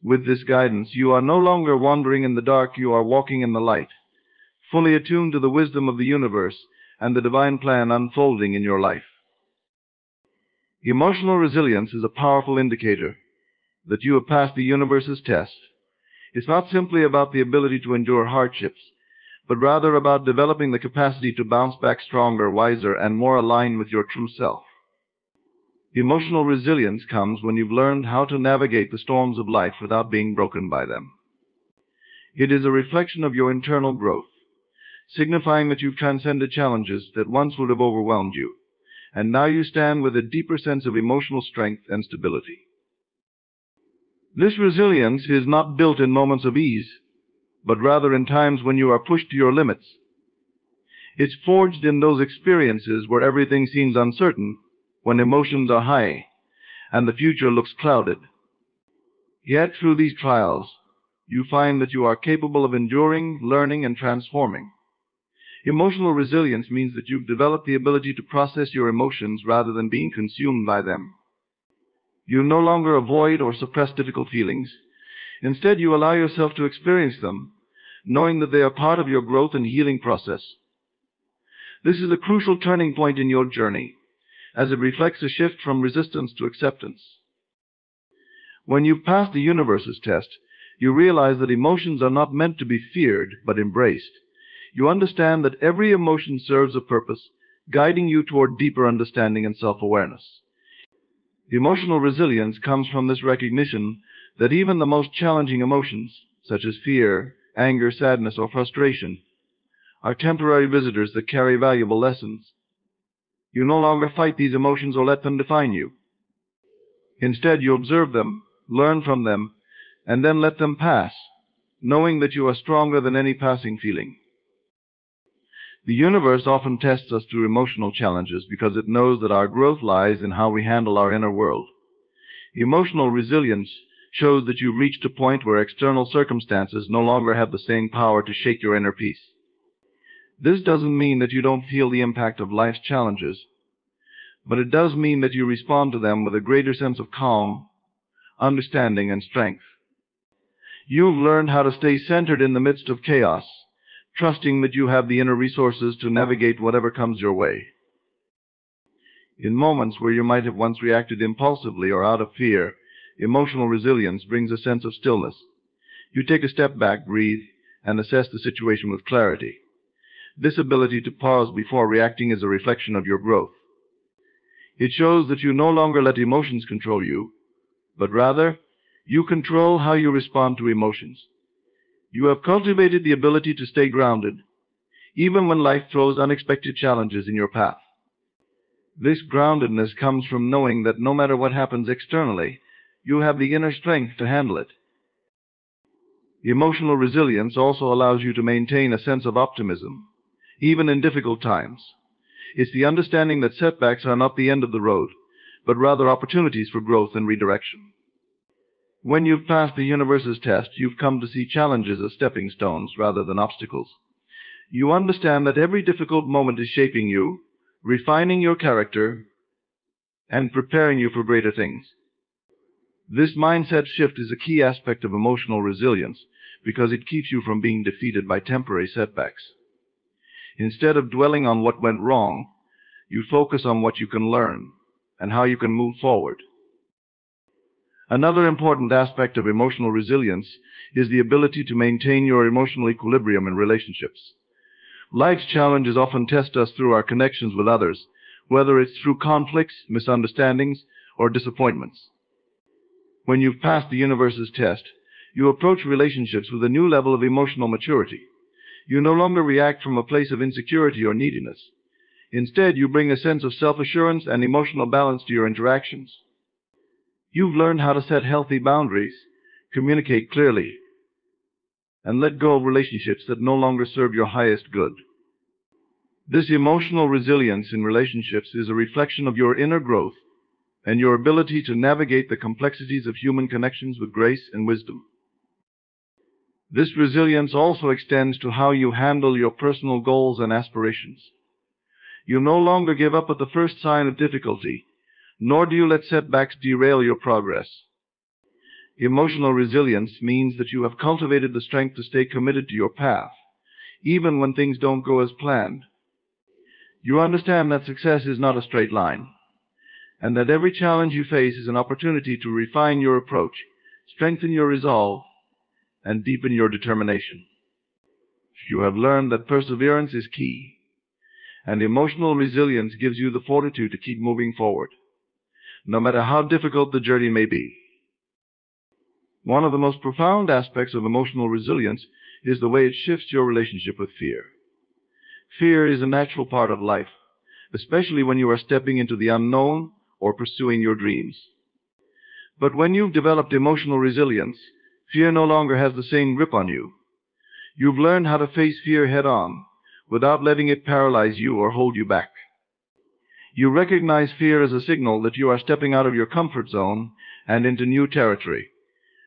With this guidance, you are no longer wandering in the dark, you are walking in the light, fully attuned to the wisdom of the universe and the divine plan unfolding in your life. Emotional resilience is a powerful indicator that you have passed the universe's test. It's not simply about the ability to endure hardships, but rather about developing the capacity to bounce back stronger, wiser, and more aligned with your true self. Emotional resilience comes when you've learned how to navigate the storms of life without being broken by them. It is a reflection of your internal growth, signifying that you've transcended challenges that once would have overwhelmed you, and now you stand with a deeper sense of emotional strength and stability. This resilience is not built in moments of ease, but rather in times when you are pushed to your limits. It's forged in those experiences where everything seems uncertain, when emotions are high, and the future looks clouded. Yet through these trials, you find that you are capable of enduring, learning, and transforming. Emotional resilience means that you've developed the ability to process your emotions rather than being consumed by them. You no longer avoid or suppress difficult feelings. Instead, you allow yourself to experience them, knowing that they are part of your growth and healing process. This is a crucial turning point in your journey, as it reflects a shift from resistance to acceptance. When you pass the universe's test, you realize that emotions are not meant to be feared, but embraced. You understand that every emotion serves a purpose, guiding you toward deeper understanding and self-awareness. Emotional resilience comes from this recognition that even the most challenging emotions, such as fear, anger, sadness, or frustration, are temporary visitors that carry valuable lessons. You no longer fight these emotions or let them define you. Instead, you observe them, learn from them, and then let them pass, knowing that you are stronger than any passing feeling. The universe often tests us through emotional challenges because it knows that our growth lies in how we handle our inner world. Emotional resilience shows that you've reached a point where external circumstances no longer have the same power to shake your inner peace. This doesn't mean that you don't feel the impact of life's challenges, but it does mean that you respond to them with a greater sense of calm, understanding, and strength. You've learned how to stay centered in the midst of chaos, trusting that you have the inner resources to navigate whatever comes your way. In moments where you might have once reacted impulsively or out of fear, emotional resilience brings a sense of stillness. You take a step back, breathe, and assess the situation with clarity. This ability to pause before reacting is a reflection of your growth. It shows that you no longer let emotions control you, but rather, you control how you respond to emotions. You have cultivated the ability to stay grounded, even when life throws unexpected challenges in your path. This groundedness comes from knowing that no matter what happens externally, you have the inner strength to handle it. Emotional resilience also allows you to maintain a sense of optimism, even in difficult times. It's the understanding that setbacks are not the end of the road, but rather opportunities for growth and redirection. When you've passed the universe's test, you've come to see challenges as stepping stones rather than obstacles. You understand that every difficult moment is shaping you, refining your character, and preparing you for greater things. This mindset shift is a key aspect of emotional resilience because it keeps you from being defeated by temporary setbacks. Instead of dwelling on what went wrong, you focus on what you can learn and how you can move forward. Another important aspect of emotional resilience is the ability to maintain your emotional equilibrium in relationships. Life's challenges often test us through our connections with others, whether it's through conflicts, misunderstandings, or disappointments. When you've passed the universe's test, you approach relationships with a new level of emotional maturity. You no longer react from a place of insecurity or neediness. Instead, you bring a sense of self-assurance and emotional balance to your interactions. You've learned how to set healthy boundaries, communicate clearly, and let go of relationships that no longer serve your highest good. This emotional resilience in relationships is a reflection of your inner growth and your ability to navigate the complexities of human connections with grace and wisdom. This resilience also extends to how you handle your personal goals and aspirations. You no longer give up at the first sign of difficulty, nor do you let setbacks derail your progress. Emotional resilience means that you have cultivated the strength to stay committed to your path, even when things don't go as planned. You understand that success is not a straight line, and that every challenge you face is an opportunity to refine your approach, strengthen your resolve, and deepen your determination. You have learned that perseverance is key, and emotional resilience gives you the fortitude to keep moving forward, no matter how difficult the journey may be. One of the most profound aspects of emotional resilience is the way it shifts your relationship with fear. Fear is a natural part of life, especially when you are stepping into the unknown or pursuing your dreams. But when you've developed emotional resilience, fear no longer has the same grip on you. You've learned how to face fear head-on, without letting it paralyze you or hold you back. You recognize fear as a signal that you are stepping out of your comfort zone and into new territory,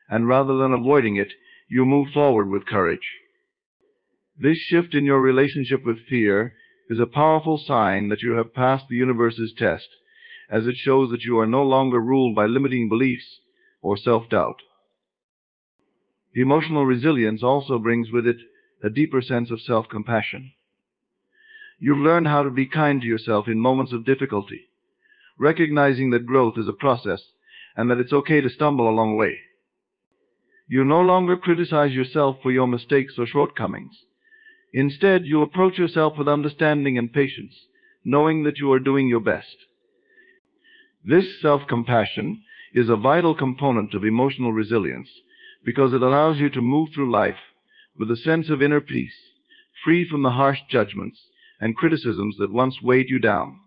and rather than avoiding it, you move forward with courage. This shift in your relationship with fear is a powerful sign that you have passed the universe's test, as it shows that you are no longer ruled by limiting beliefs or self-doubt. Emotional resilience also brings with it a deeper sense of self-compassion. You've learned how to be kind to yourself in moments of difficulty, recognizing that growth is a process and that it's okay to stumble along the way. You no longer criticize yourself for your mistakes or shortcomings. Instead, you approach yourself with understanding and patience, knowing that you are doing your best. This self-compassion is a vital component of emotional resilience because it allows you to move through life with a sense of inner peace, free from the harsh judgments and criticisms that once weighed you down.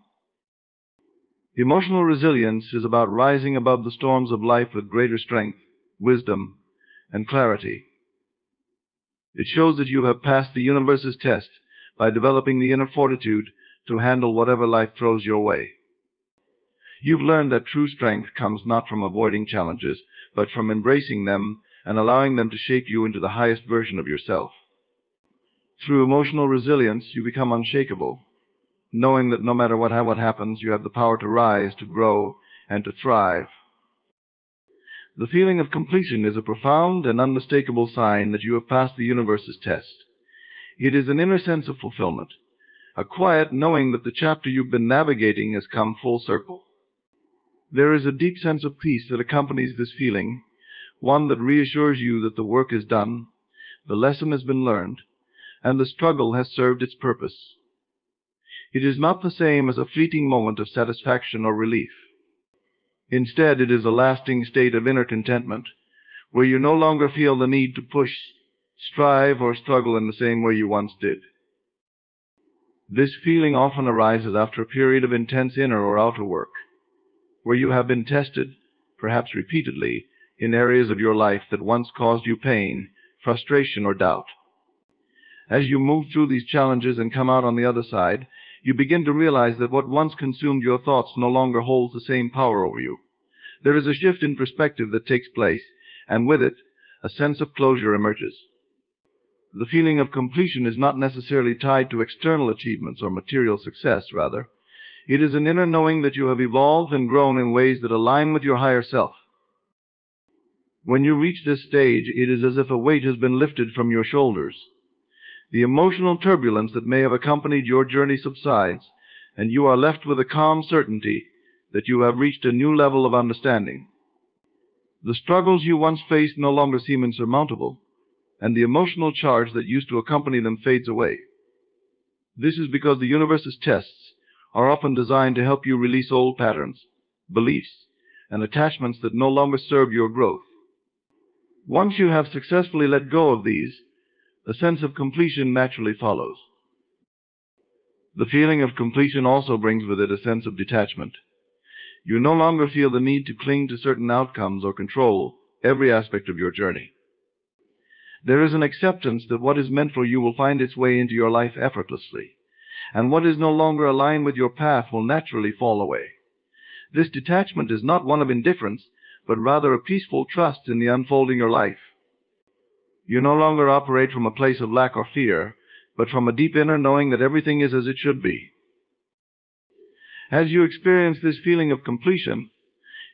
Emotional resilience is about rising above the storms of life with greater strength, wisdom, and clarity. It shows that you have passed the universe's test by developing the inner fortitude to handle whatever life throws your way. You've learned that true strength comes not from avoiding challenges, but from embracing them and allowing them to shape you into the highest version of yourself. Through emotional resilience, you become unshakable, knowing that no matter what happens, you have the power to rise, to grow, and to thrive. The feeling of completion is a profound and unmistakable sign that you have passed the universe's test. It is an inner sense of fulfillment, a quiet knowing that the chapter you've been navigating has come full circle. There is a deep sense of peace that accompanies this feeling, one that reassures you that the work is done, the lesson has been learned, and the struggle has served its purpose. It is not the same as a fleeting moment of satisfaction or relief. Instead, it is a lasting state of inner contentment, where you no longer feel the need to push, strive, or struggle in the same way you once did. This feeling often arises after a period of intense inner or outer work, where you have been tested, perhaps repeatedly, in areas of your life that once caused you pain, frustration, or doubt. As you move through these challenges and come out on the other side, you begin to realize that what once consumed your thoughts no longer holds the same power over you. There is a shift in perspective that takes place, and with it, a sense of closure emerges. The feeling of completion is not necessarily tied to external achievements or material success, rather. It is an inner knowing that you have evolved and grown in ways that align with your higher self. When you reach this stage, it is as if a weight has been lifted from your shoulders. The emotional turbulence that may have accompanied your journey subsides, and you are left with a calm certainty that you have reached a new level of understanding. The struggles you once faced no longer seem insurmountable, and the emotional charge that used to accompany them fades away. This is because the universe's tests are often designed to help you release old patterns, beliefs, and attachments that no longer serve your growth. Once you have successfully let go of these, a sense of completion naturally follows. The feeling of completion also brings with it a sense of detachment. You no longer feel the need to cling to certain outcomes or control every aspect of your journey. There is an acceptance that what is meant for you will find its way into your life effortlessly, and what is no longer aligned with your path will naturally fall away. This detachment is not one of indifference, but rather a peaceful trust in the unfolding of your life. You no longer operate from a place of lack or fear, but from a deep inner knowing that everything is as it should be. As you experience this feeling of completion,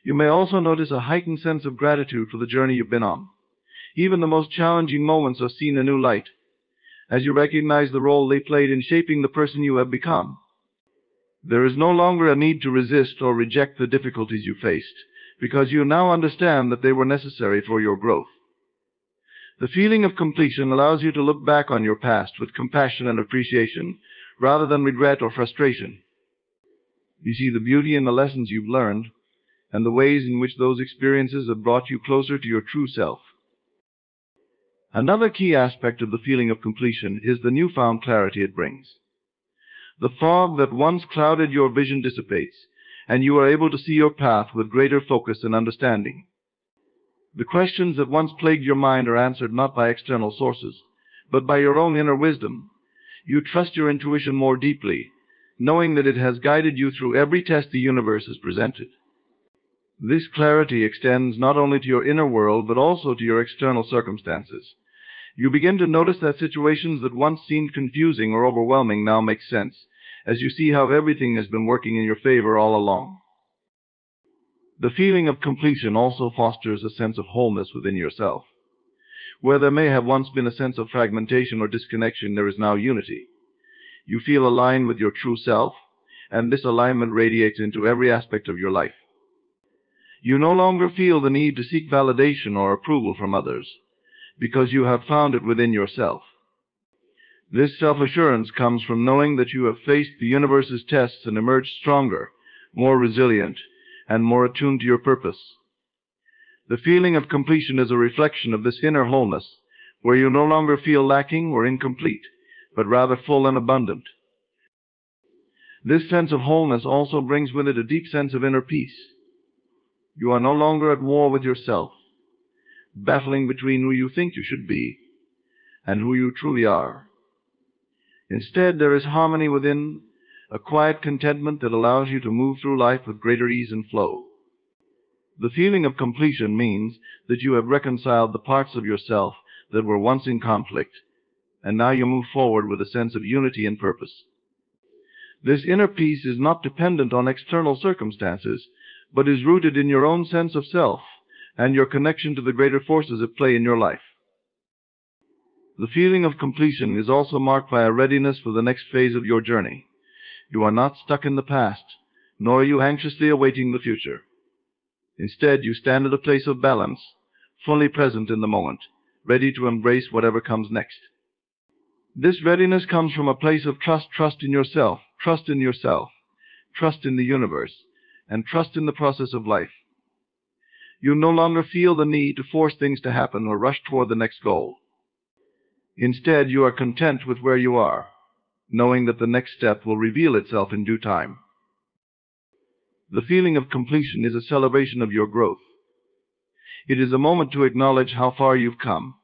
you may also notice a heightened sense of gratitude for the journey you've been on. Even the most challenging moments are seen in a new light, as you recognize the role they played in shaping the person you have become. There is no longer a need to resist or reject the difficulties you faced, because you now understand that they were necessary for your growth. The feeling of completion allows you to look back on your past with compassion and appreciation, rather than regret or frustration. You see the beauty in the lessons you've learned, and the ways in which those experiences have brought you closer to your true self. Another key aspect of the feeling of completion is the newfound clarity it brings. The fog that once clouded your vision dissipates, and you are able to see your path with greater focus and understanding. The questions that once plagued your mind are answered not by external sources, but by your own inner wisdom. You trust your intuition more deeply, knowing that it has guided you through every test the universe has presented. This clarity extends not only to your inner world, but also to your external circumstances. You begin to notice that situations that once seemed confusing or overwhelming now make sense, as you see how everything has been working in your favor all along. The feeling of completion also fosters a sense of wholeness within yourself. Where there may have once been a sense of fragmentation or disconnection, there is now unity. You feel aligned with your true self, and this alignment radiates into every aspect of your life. You no longer feel the need to seek validation or approval from others, because you have found it within yourself. This self-assurance comes from knowing that you have faced the universe's tests and emerged stronger, more resilient, and more attuned to your purpose. The feeling of completion is a reflection of this inner wholeness, where you no longer feel lacking or incomplete, but rather full and abundant. This sense of wholeness also brings with it a deep sense of inner peace. You are no longer at war with yourself, battling between who you think you should be and who you truly are. Instead, there is harmony within, a quiet contentment that allows you to move through life with greater ease and flow. The feeling of completion means that you have reconciled the parts of yourself that were once in conflict, and now you move forward with a sense of unity and purpose. This inner peace is not dependent on external circumstances, but is rooted in your own sense of self and your connection to the greater forces at play in your life. The feeling of completion is also marked by a readiness for the next phase of your journey. You are not stuck in the past, nor are you anxiously awaiting the future. Instead, you stand at a place of balance, fully present in the moment, ready to embrace whatever comes next. This readiness comes from a place of trust in yourself, trust in the universe, and trust in the process of life. You no longer feel the need to force things to happen or rush toward the next goal. Instead, you are content with where you are, knowing that the next step will reveal itself in due time. The feeling of completion is a celebration of your growth. It is a moment to acknowledge how far you've come,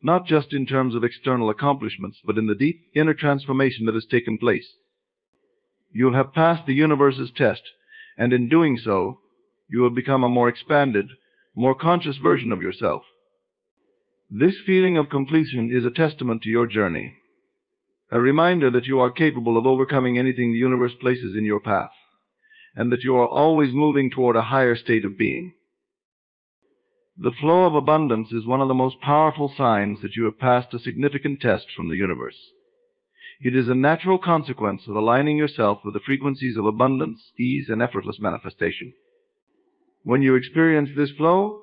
not just in terms of external accomplishments, but in the deep inner transformation that has taken place. You'll have passed the universe's test, and in doing so, you will become a more expanded, more conscious version of yourself. This feeling of completion is a testament to your journey, a reminder that you are capable of overcoming anything the universe places in your path, and that you are always moving toward a higher state of being. The flow of abundance is one of the most powerful signs that you have passed a significant test from the universe. It is a natural consequence of aligning yourself with the frequencies of abundance, ease, and effortless manifestation. When you experience this flow,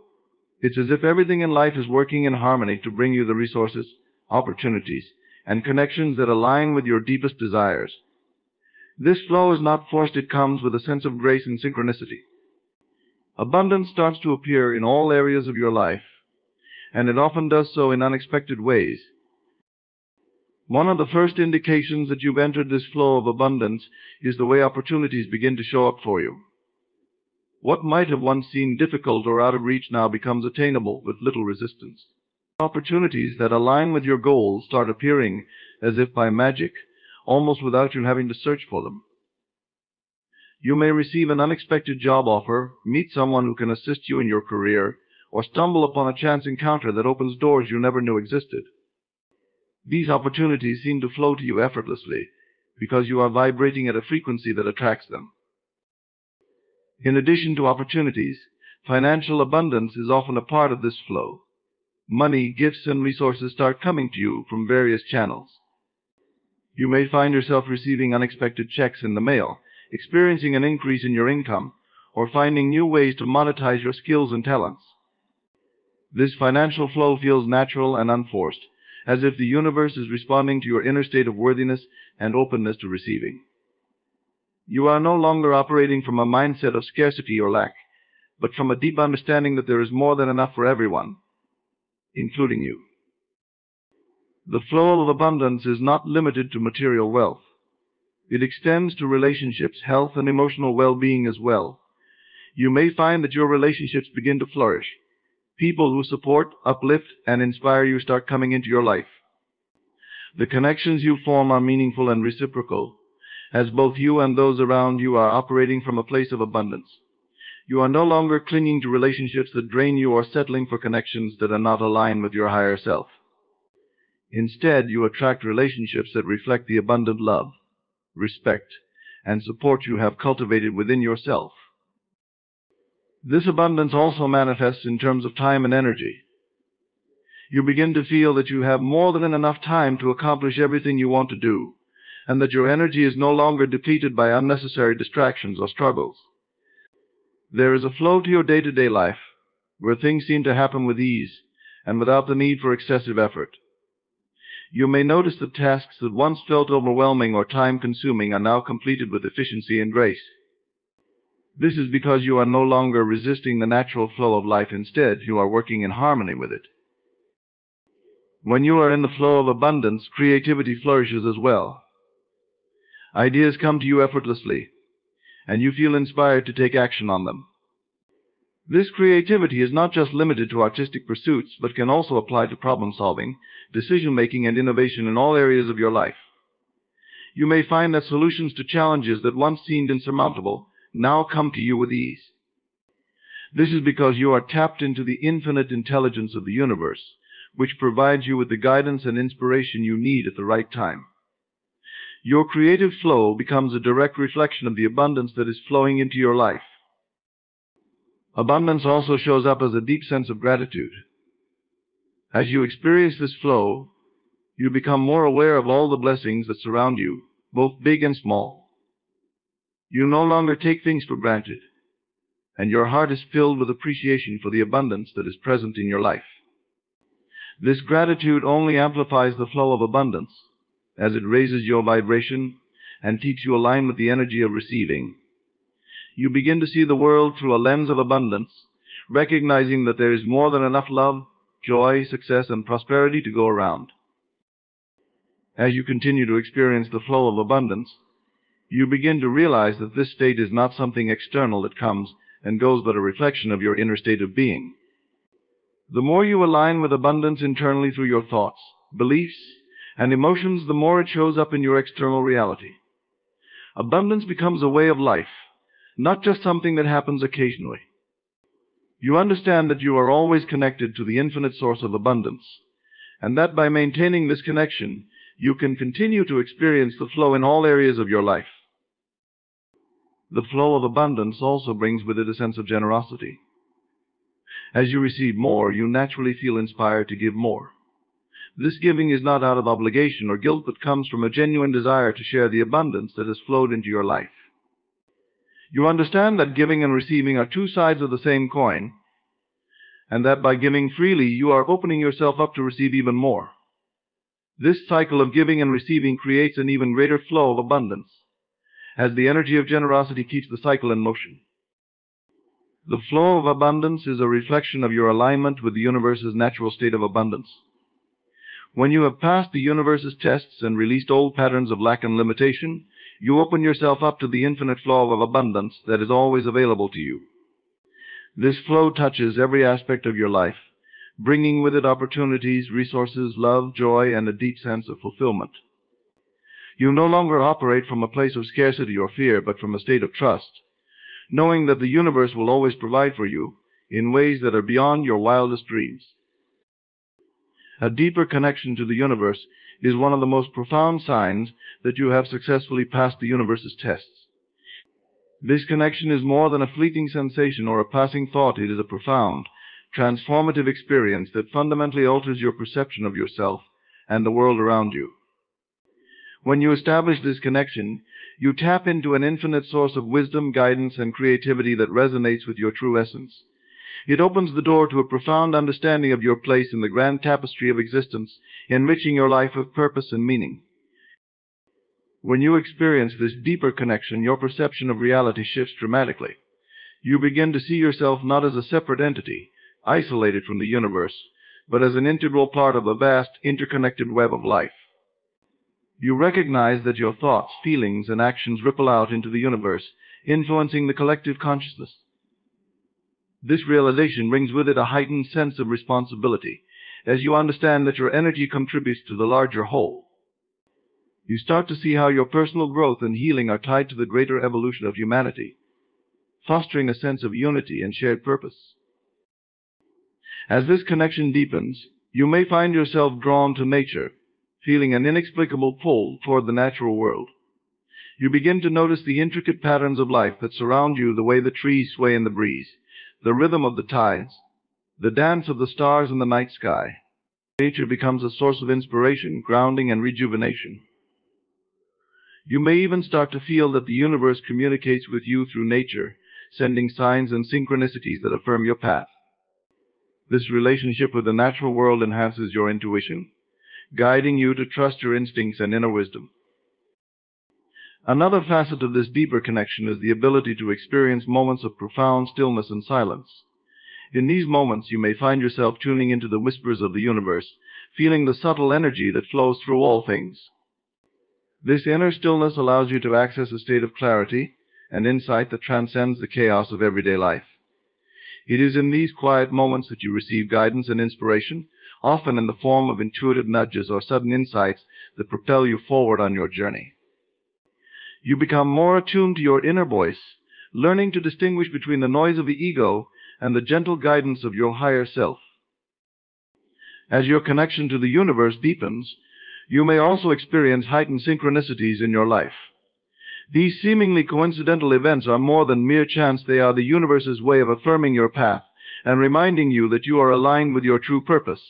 it's as if everything in life is working in harmony to bring you the resources, opportunities, and connections that align with your deepest desires. This flow is not forced, it comes with a sense of grace and synchronicity. Abundance starts to appear in all areas of your life, and it often does so in unexpected ways. One of the first indications that you've entered this flow of abundance is the way opportunities begin to show up for you. What might have once seemed difficult or out of reach now becomes attainable with little resistance. Opportunities that align with your goals start appearing as if by magic, almost without you having to search for them. You may receive an unexpected job offer, meet someone who can assist you in your career, or stumble upon a chance encounter that opens doors you never knew existed. These opportunities seem to flow to you effortlessly because you are vibrating at a frequency that attracts them. In addition to opportunities, financial abundance is often a part of this flow. Money, gifts, and resources start coming to you from various channels. You may find yourself receiving unexpected checks in the mail, experiencing an increase in your income, or finding new ways to monetize your skills and talents. This financial flow feels natural and unforced, as if the universe is responding to your inner state of worthiness and openness to receiving. You are no longer operating from a mindset of scarcity or lack, but from a deep understanding that there is more than enough for everyone, including you. The flow of abundance is not limited to material wealth. It extends to relationships, health, and emotional well-being as well. You may find that your relationships begin to flourish. People who support, uplift, and inspire you start coming into your life. The connections you form are meaningful and reciprocal, as both you and those around you are operating from a place of abundance. You are no longer clinging to relationships that drain you or settling for connections that are not aligned with your higher self. Instead, you attract relationships that reflect the abundant love, respect, and support you have cultivated within yourself. This abundance also manifests in terms of time and energy. You begin to feel that you have more than enough time to accomplish everything you want to do, and that your energy is no longer depleted by unnecessary distractions or struggles. There is a flow to your day-to-day life, where things seem to happen with ease and without the need for excessive effort. You may notice that tasks that once felt overwhelming or time-consuming are now completed with efficiency and grace. This is because you are no longer resisting the natural flow of life. Instead, you are working in harmony with it. When you are in the flow of abundance, creativity flourishes as well. Ideas come to you effortlessly, and you feel inspired to take action on them. This creativity is not just limited to artistic pursuits, but can also apply to problem-solving, decision-making, and innovation in all areas of your life. You may find that solutions to challenges that once seemed insurmountable now come to you with ease. This is because you are tapped into the infinite intelligence of the universe, which provides you with the guidance and inspiration you need at the right time. Your creative flow becomes a direct reflection of the abundance that is flowing into your life. Abundance also shows up as a deep sense of gratitude. As you experience this flow, you become more aware of all the blessings that surround you, both big and small. You no longer take things for granted, and your heart is filled with appreciation for the abundance that is present in your life. This gratitude only amplifies the flow of abundance, as it raises your vibration and keeps you aligned with the energy of receiving. You begin to see the world through a lens of abundance, recognizing that there is more than enough love, joy, success, and prosperity to go around. As you continue to experience the flow of abundance, you begin to realize that this state is not something external that comes and goes, but a reflection of your inner state of being. The more you align with abundance internally through your thoughts, beliefs, and emotions, the more it shows up in your external reality. Abundance becomes a way of life, not just something that happens occasionally. You understand that you are always connected to the infinite source of abundance, and that by maintaining this connection, you can continue to experience the flow in all areas of your life. The flow of abundance also brings with it a sense of generosity. As you receive more, you naturally feel inspired to give more. This giving is not out of obligation or guilt, but comes from a genuine desire to share the abundance that has flowed into your life. You understand that giving and receiving are two sides of the same coin, and that by giving freely, you are opening yourself up to receive even more. This cycle of giving and receiving creates an even greater flow of abundance, as the energy of generosity keeps the cycle in motion. The flow of abundance is a reflection of your alignment with the universe's natural state of abundance. When you have passed the universe's tests and released old patterns of lack and limitation, you open yourself up to the infinite flow of abundance that is always available to you. This flow touches every aspect of your life, bringing with it opportunities, resources, love, joy, and a deep sense of fulfillment. You no longer operate from a place of scarcity or fear, but from a state of trust, knowing that the universe will always provide for you in ways that are beyond your wildest dreams. A deeper connection to the universe is one of the most profound signs that you have successfully passed the universe's tests. This connection is more than a fleeting sensation or a passing thought. It is a profound, transformative experience that fundamentally alters your perception of yourself and the world around you. When you establish this connection, you tap into an infinite source of wisdom, guidance, and creativity that resonates with your true essence. It opens the door to a profound understanding of your place in the grand tapestry of existence, enriching your life with purpose and meaning. When you experience this deeper connection, your perception of reality shifts dramatically. You begin to see yourself not as a separate entity, isolated from the universe, but as an integral part of a vast, interconnected web of life. You recognize that your thoughts, feelings, and actions ripple out into the universe, influencing the collective consciousness. This realization brings with it a heightened sense of responsibility, as you understand that your energy contributes to the larger whole. You start to see how your personal growth and healing are tied to the greater evolution of humanity, fostering a sense of unity and shared purpose. As this connection deepens, you may find yourself drawn to nature, feeling an inexplicable pull toward the natural world. You begin to notice the intricate patterns of life that surround you, the way the trees sway in the breeze, the rhythm of the tides, the dance of the stars in the night sky. Nature becomes a source of inspiration, grounding, and rejuvenation. You may even start to feel that the universe communicates with you through nature, sending signs and synchronicities that affirm your path. This relationship with the natural world enhances your intuition, guiding you to trust your instincts and inner wisdom. Another facet of this deeper connection is the ability to experience moments of profound stillness and silence. In these moments, you may find yourself tuning into the whispers of the universe, feeling the subtle energy that flows through all things. This inner stillness allows you to access a state of clarity and insight that transcends the chaos of everyday life. It is in these quiet moments that you receive guidance and inspiration, often in the form of intuitive nudges or sudden insights that propel you forward on your journey. You become more attuned to your inner voice, learning to distinguish between the noise of the ego and the gentle guidance of your higher self. As your connection to the universe deepens, you may also experience heightened synchronicities in your life. These seemingly coincidental events are more than mere chance. They are the universe's way of affirming your path and reminding you that you are aligned with your true purpose.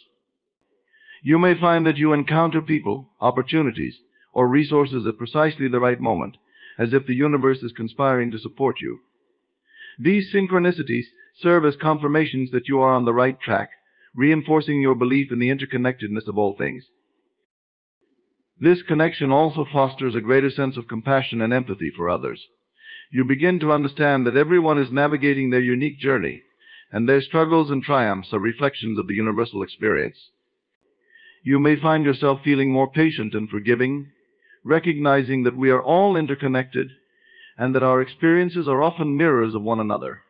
You may find that you encounter people, opportunities, or resources at precisely the right moment, as if the universe is conspiring to support you. These synchronicities serve as confirmations that you are on the right track, reinforcing your belief in the interconnectedness of all things. This connection also fosters a greater sense of compassion and empathy for others. You begin to understand that everyone is navigating their unique journey, and their struggles and triumphs are reflections of the universal experience. You may find yourself feeling more patient and forgiving, recognizing that we are all interconnected and that our experiences are often mirrors of one another.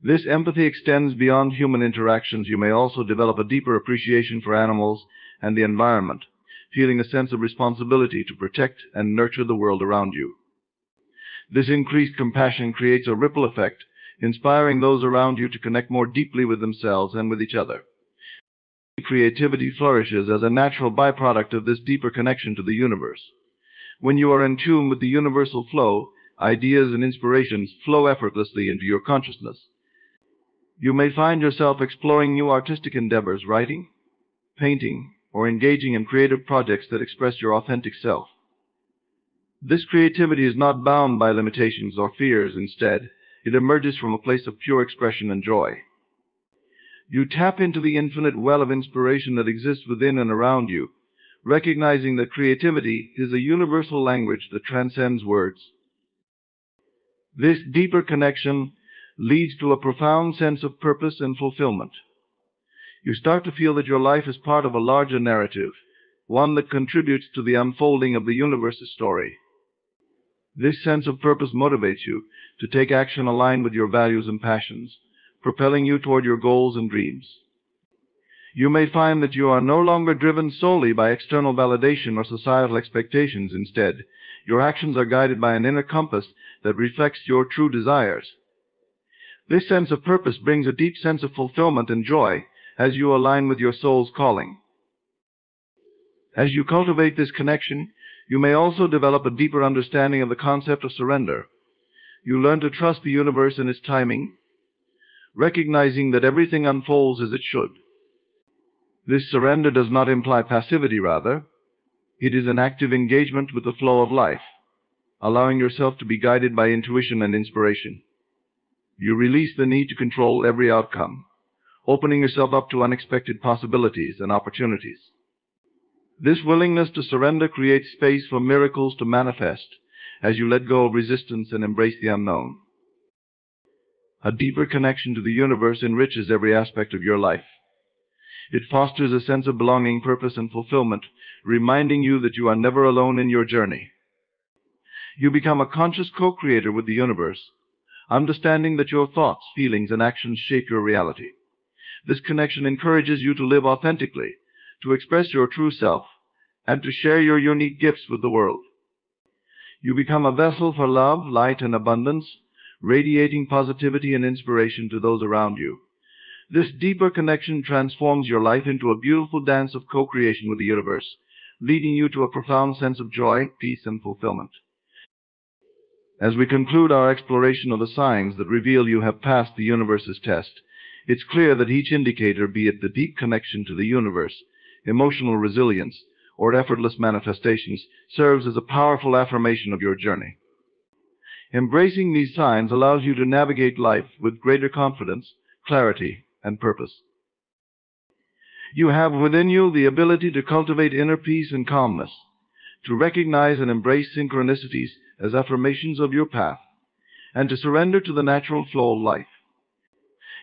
This empathy extends beyond human interactions. You may also develop a deeper appreciation for animals and the environment, feeling a sense of responsibility to protect and nurture the world around you. This increased compassion creates a ripple effect, inspiring those around you to connect more deeply with themselves and with each other. Creativity flourishes as a natural byproduct of this deeper connection to the universe. When you are in tune with the universal flow, ideas and inspirations flow effortlessly into your consciousness. You may find yourself exploring new artistic endeavors, writing, painting, or engaging in creative projects that express your authentic self. This creativity is not bound by limitations or fears. Instead, it emerges from a place of pure expression and joy. You tap into the infinite well of inspiration that exists within and around you, recognizing that creativity is a universal language that transcends words. This deeper connection leads to a profound sense of purpose and fulfillment. You start to feel that your life is part of a larger narrative, one that contributes to the unfolding of the universe's story. This sense of purpose motivates you to take action aligned with your values and passions, propelling you toward your goals and dreams. You may find that you are no longer driven solely by external validation or societal expectations. Instead, your actions are guided by an inner compass that reflects your true desires. This sense of purpose brings a deep sense of fulfillment and joy as you align with your soul's calling. As you cultivate this connection, you may also develop a deeper understanding of the concept of surrender. You learn to trust the universe in its timing, recognizing that everything unfolds as it should. This surrender does not imply passivity, rather. It is an active engagement with the flow of life, allowing yourself to be guided by intuition and inspiration. You release the need to control every outcome, opening yourself up to unexpected possibilities and opportunities. This willingness to surrender creates space for miracles to manifest as you let go of resistance and embrace the unknown. A deeper connection to the universe enriches every aspect of your life. It fosters a sense of belonging, purpose, and fulfillment, reminding you that you are never alone in your journey. You become a conscious co-creator with the universe, understanding that your thoughts, feelings, and actions shape your reality. This connection encourages you to live authentically, to express your true self, and to share your unique gifts with the world. You become a vessel for love, light, and abundance, radiating positivity and inspiration to those around you. This deeper connection transforms your life into a beautiful dance of co-creation with the universe, leading you to a profound sense of joy, peace, and fulfillment. As we conclude our exploration of the signs that reveal you have passed the universe's test, it's clear that each indicator, be it the deep connection to the universe, emotional resilience, or effortless manifestations, serves as a powerful affirmation of your journey. Embracing these signs allows you to navigate life with greater confidence, clarity, and purpose. You have within you the ability to cultivate inner peace and calmness, to recognize and embrace synchronicities as affirmations of your path, and to surrender to the natural flow of life.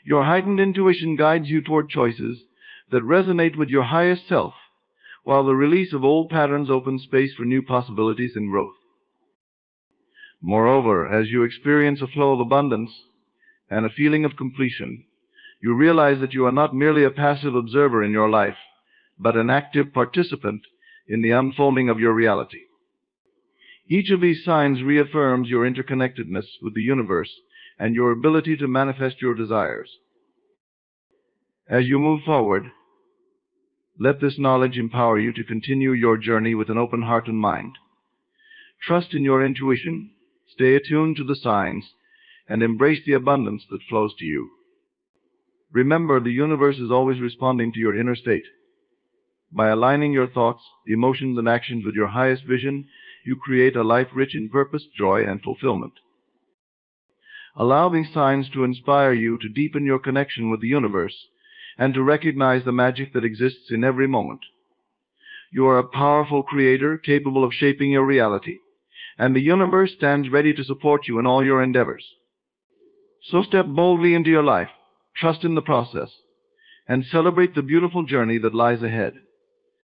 Your heightened intuition guides you toward choices that resonate with your highest self, while the release of old patterns opens space for new possibilities and growth. Moreover, as you experience a flow of abundance and a feeling of completion, you realize that you are not merely a passive observer in your life, but an active participant in the unfolding of your reality. Each of these signs reaffirms your interconnectedness with the universe and your ability to manifest your desires. As you move forward, let this knowledge empower you to continue your journey with an open heart and mind. Trust in your intuition, stay attuned to the signs, and embrace the abundance that flows to you. Remember, the universe is always responding to your inner state. By aligning your thoughts, emotions, and actions with your highest vision, you create a life rich in purpose, joy, and fulfillment. Allow these signs to inspire you to deepen your connection with the universe and to recognize the magic that exists in every moment. You are a powerful creator capable of shaping your reality, and the universe stands ready to support you in all your endeavors. So step boldly into your life, trust in the process, and celebrate the beautiful journey that lies ahead.